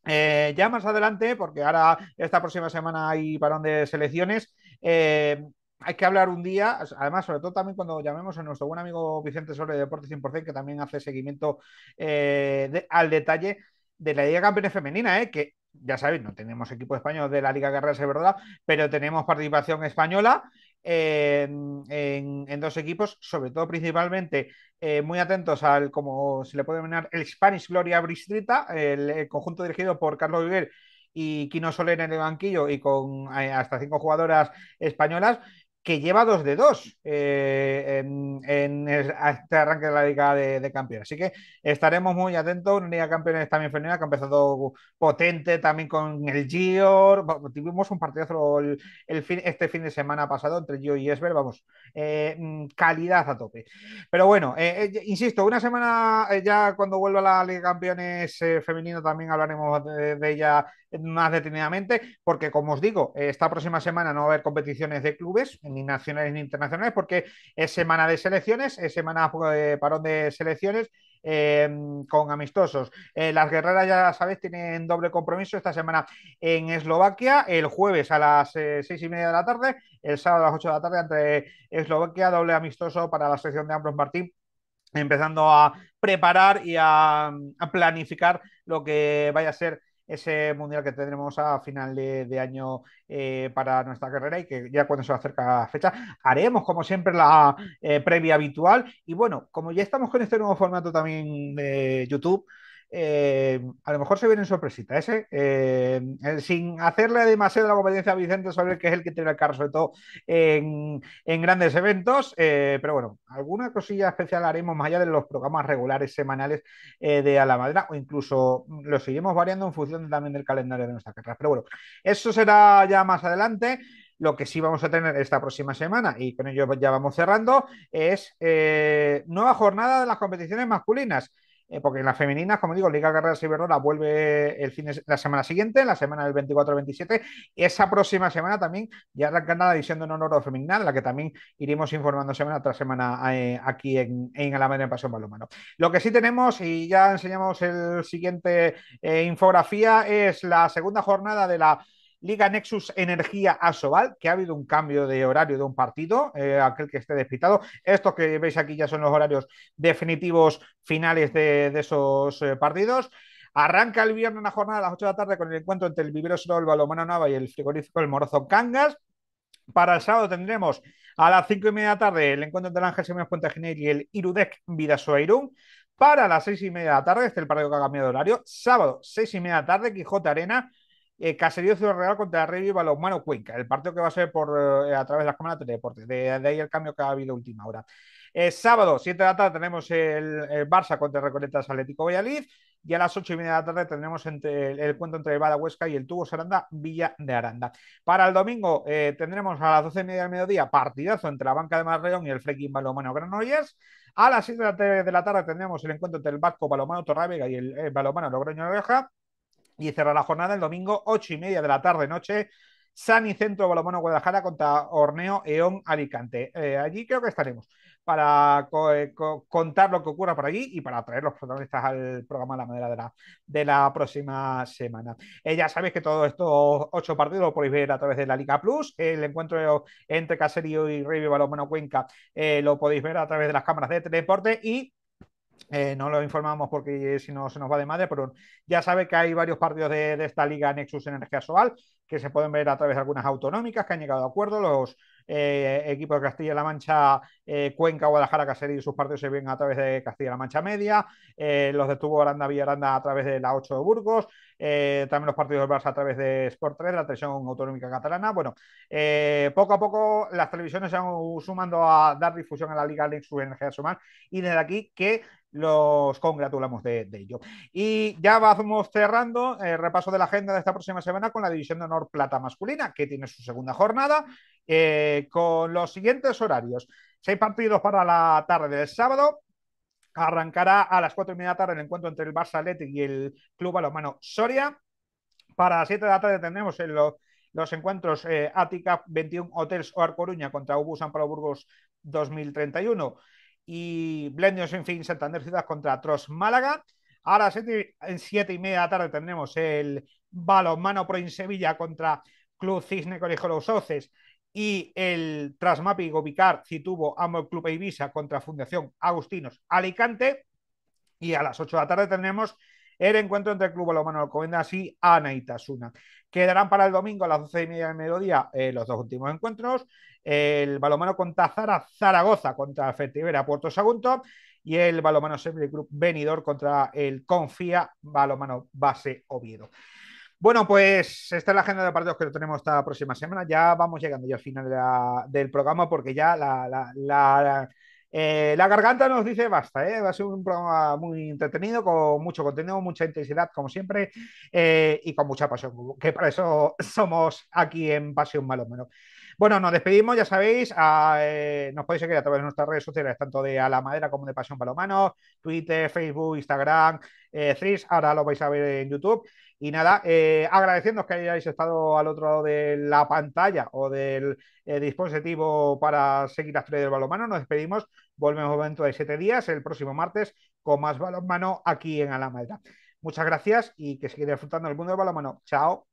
ya más adelante, porque ahora esta próxima semana hay parón de selecciones, hay que hablar un día, además, sobre todo también cuando llamemos a nuestro buen amigo Vicente sobre Deportes 100%, que también hace seguimiento al detalle de la Liga de Campeones Femenina, que ya sabéis, no tenemos equipo español de la Liga Guerrera, es verdad, pero tenemos participación española en 2 equipos, sobre todo principalmente muy atentos al, como se le puede denominar, el Spanish Gloria Bristrita, el conjunto dirigido por Carlos Viver y Quino Soler en el banquillo y con hasta 5 jugadoras españolas, que lleva 2 de 2 en este arranque de la Liga de Campeones. Así que estaremos muy atentos. Una Liga de Campeones también femenina que ha empezado potente también con el Gior. Tuvimos un partidazo este fin de semana pasado entre Gio y Esber. Vamos, calidad a tope. Pero bueno, insisto, una semana ya cuando vuelva la Liga de Campeones femenino también hablaremos de ella más detenidamente, porque como os digo, esta próxima semana no va a haber competiciones de clubes, ni nacionales ni internacionales, porque es semana de selecciones, es semana de parón de selecciones con amistosos. Las guerreras, ya sabéis, tienen doble compromiso esta semana en Eslovaquia, el jueves a las 6:30 de la tarde, el sábado a las 8 de la tarde ante Eslovaquia, doble amistoso para la selección de Ambros Martín, empezando a preparar y a planificar lo que vaya a ser ese mundial que tendremos a final de año para nuestra carrera y que ya cuando se acerca la fecha haremos como siempre la previa habitual y bueno, como ya estamos con este nuevo formato también de YouTube, a lo mejor se vienen sorpresitas, sin hacerle demasiado la competencia a Vicente Soler, que es el que tiene el carro, sobre todo en grandes eventos, pero bueno, alguna cosilla especial haremos más allá de los programas regulares semanales de A la Madera, o incluso lo seguimos variando en función también del calendario de nuestra carrera. Pero bueno, eso será ya más adelante. Lo que sí vamos a tener esta próxima semana, y con ello ya vamos cerrando, es nueva jornada de las competiciones masculinas. Porque en las femeninas, como digo, Liga Carreras Iberdrola vuelve la semana siguiente, la semana del 24-27. Esa próxima semana también ya arrancará la división de honor femenina, de la que también iremos informando semana tras semana aquí en Alameda en Pasión Balonmano. Lo que sí tenemos, y ya enseñamos el siguiente infografía, es la segunda jornada de la Liga Nexus Energía Asobal, que ha habido un cambio de horario de un partido, aquel que esté despistado. Estos que veis aquí ya son los horarios definitivos finales de esos partidos. Arranca el viernes la jornada a las 8 de la tarde con el encuentro entre el Vivero Solo, el Balonmano Nava y el frigorífico El Morozo Cangas. Para el sábado tendremos a las 5:30 de la tarde el encuentro entre el Ángel Semías Puente Genil y el Irudec Vidasoa Irún. Para las 6:30 de la tarde, el partido que ha cambiado de horario, sábado 6:30 de la tarde, Quijote Arena, Caserío Ciudad Real contra Rey y Balonmano Cuenca, el partido que va a ser a través de las cámaras de deportes, de ahí el cambio que ha habido última hora. Sábado, 7 de la tarde, tenemos el Barça contra Recoletas Atlético Valladolid, y a las 8:30 de la tarde tendremos el encuentro entre el Bada Huesca y el Tubos Aranda Villa de Aranda. Para el domingo tendremos a las 12:30 del mediodía partidazo entre la Banca de Marleón y el Flequín Balonmano Granollers. A las 7 de la tarde tendremos el encuentro entre el Vasco Balonmano Torrevega y el Balonmano Logroño Oreja. Y cerrar la jornada el domingo, 8:30 de la tarde-noche, San y Centro Balonmano Guadalajara contra Orneo Eón Alicante. Allí creo que estaremos para contar lo que ocurra por allí y para traer los protagonistas al programa La Madera de la próxima semana. Ya sabéis que todos estos 8 partidos lo podéis ver a través de la Liga Plus. El encuentro entre Caserío y Rey Balonmano Cuenca lo podéis ver a través de las cámaras de Teledeporte y no lo informamos porque si no se nos va de madre, pero ya sabe que hay varios partidos de esta Liga Nexus Energía Asobal que se pueden ver a través de algunas autonómicas que han llegado a acuerdo. Los equipos de Castilla-La Mancha, Cuenca, Guadalajara, Caserío y sus partidos se ven a través de Castilla-La Mancha Media, los de Tubo Aranda, Villaranda a través de la 8 de Burgos, también los partidos del Barça a través de Sport 3, la televisión autonómica catalana. Bueno, poco a poco las televisiones se van sumando a dar difusión a la Liga Nexus Energía Asobal y desde aquí que los congratulamos de ello. Y ya vamos cerrando el repaso de la agenda de esta próxima semana con la División de Honor Plata masculina, que tiene su segunda jornada, con los siguientes horarios. 6 partidos para la tarde del sábado. Arrancará a las 4:30 de la tarde el encuentro entre el Barça Athletic y el Club Balonmano Soria. Para las 7 de la tarde tendremos los encuentros Ática 21 Hotels o Coruña contra UBU San Pablo Burgos 2031 y Blendios en fin Santander Ciudad contra Tros Málaga. A las 7:30 de la tarde tendremos el Balonmano Pro in Sevilla contra Club Cisne Colegio Los Sauces y el Trasmapi Gobicar Citubo Amor Club Ibiza contra Fundación Agustinos Alicante. Y a las 8 de la tarde tendremos el encuentro entre el Club Balonmano Alcobendas y Anaitasuna. Quedarán para el domingo a las 12:30 del mediodía los dos últimos encuentros. El Balonmano Contazara Zaragoza contra Fertivera Puerto Sagunto y el Balonmano Semble Group Benidorm contra el Confía Balonmano Base Oviedo. Bueno, pues esta es la agenda de partidos que tenemos esta próxima semana. Ya vamos llegando ya al final del programa porque ya la garganta nos dice basta, va a ser un programa muy entretenido, con mucho contenido, mucha intensidad, como siempre, y con mucha pasión, que para eso somos aquí en Pasión Balonmano. Bueno, nos despedimos, ya sabéis, nos podéis seguir a través de nuestras redes sociales, tanto de A la Madera como de Pasión Balonmano, Twitter, Facebook, Instagram, Threads, ahora lo vais a ver en YouTube. Y nada, agradeciéndoos que hayáis estado al otro lado de la pantalla o del dispositivo para seguir la historia del balonmano. Nos despedimos, volvemos dentro de 7 días, el próximo martes, con más balonmano aquí en A la Madera. Muchas gracias y que sigáis disfrutando del mundo del balonmano. Chao.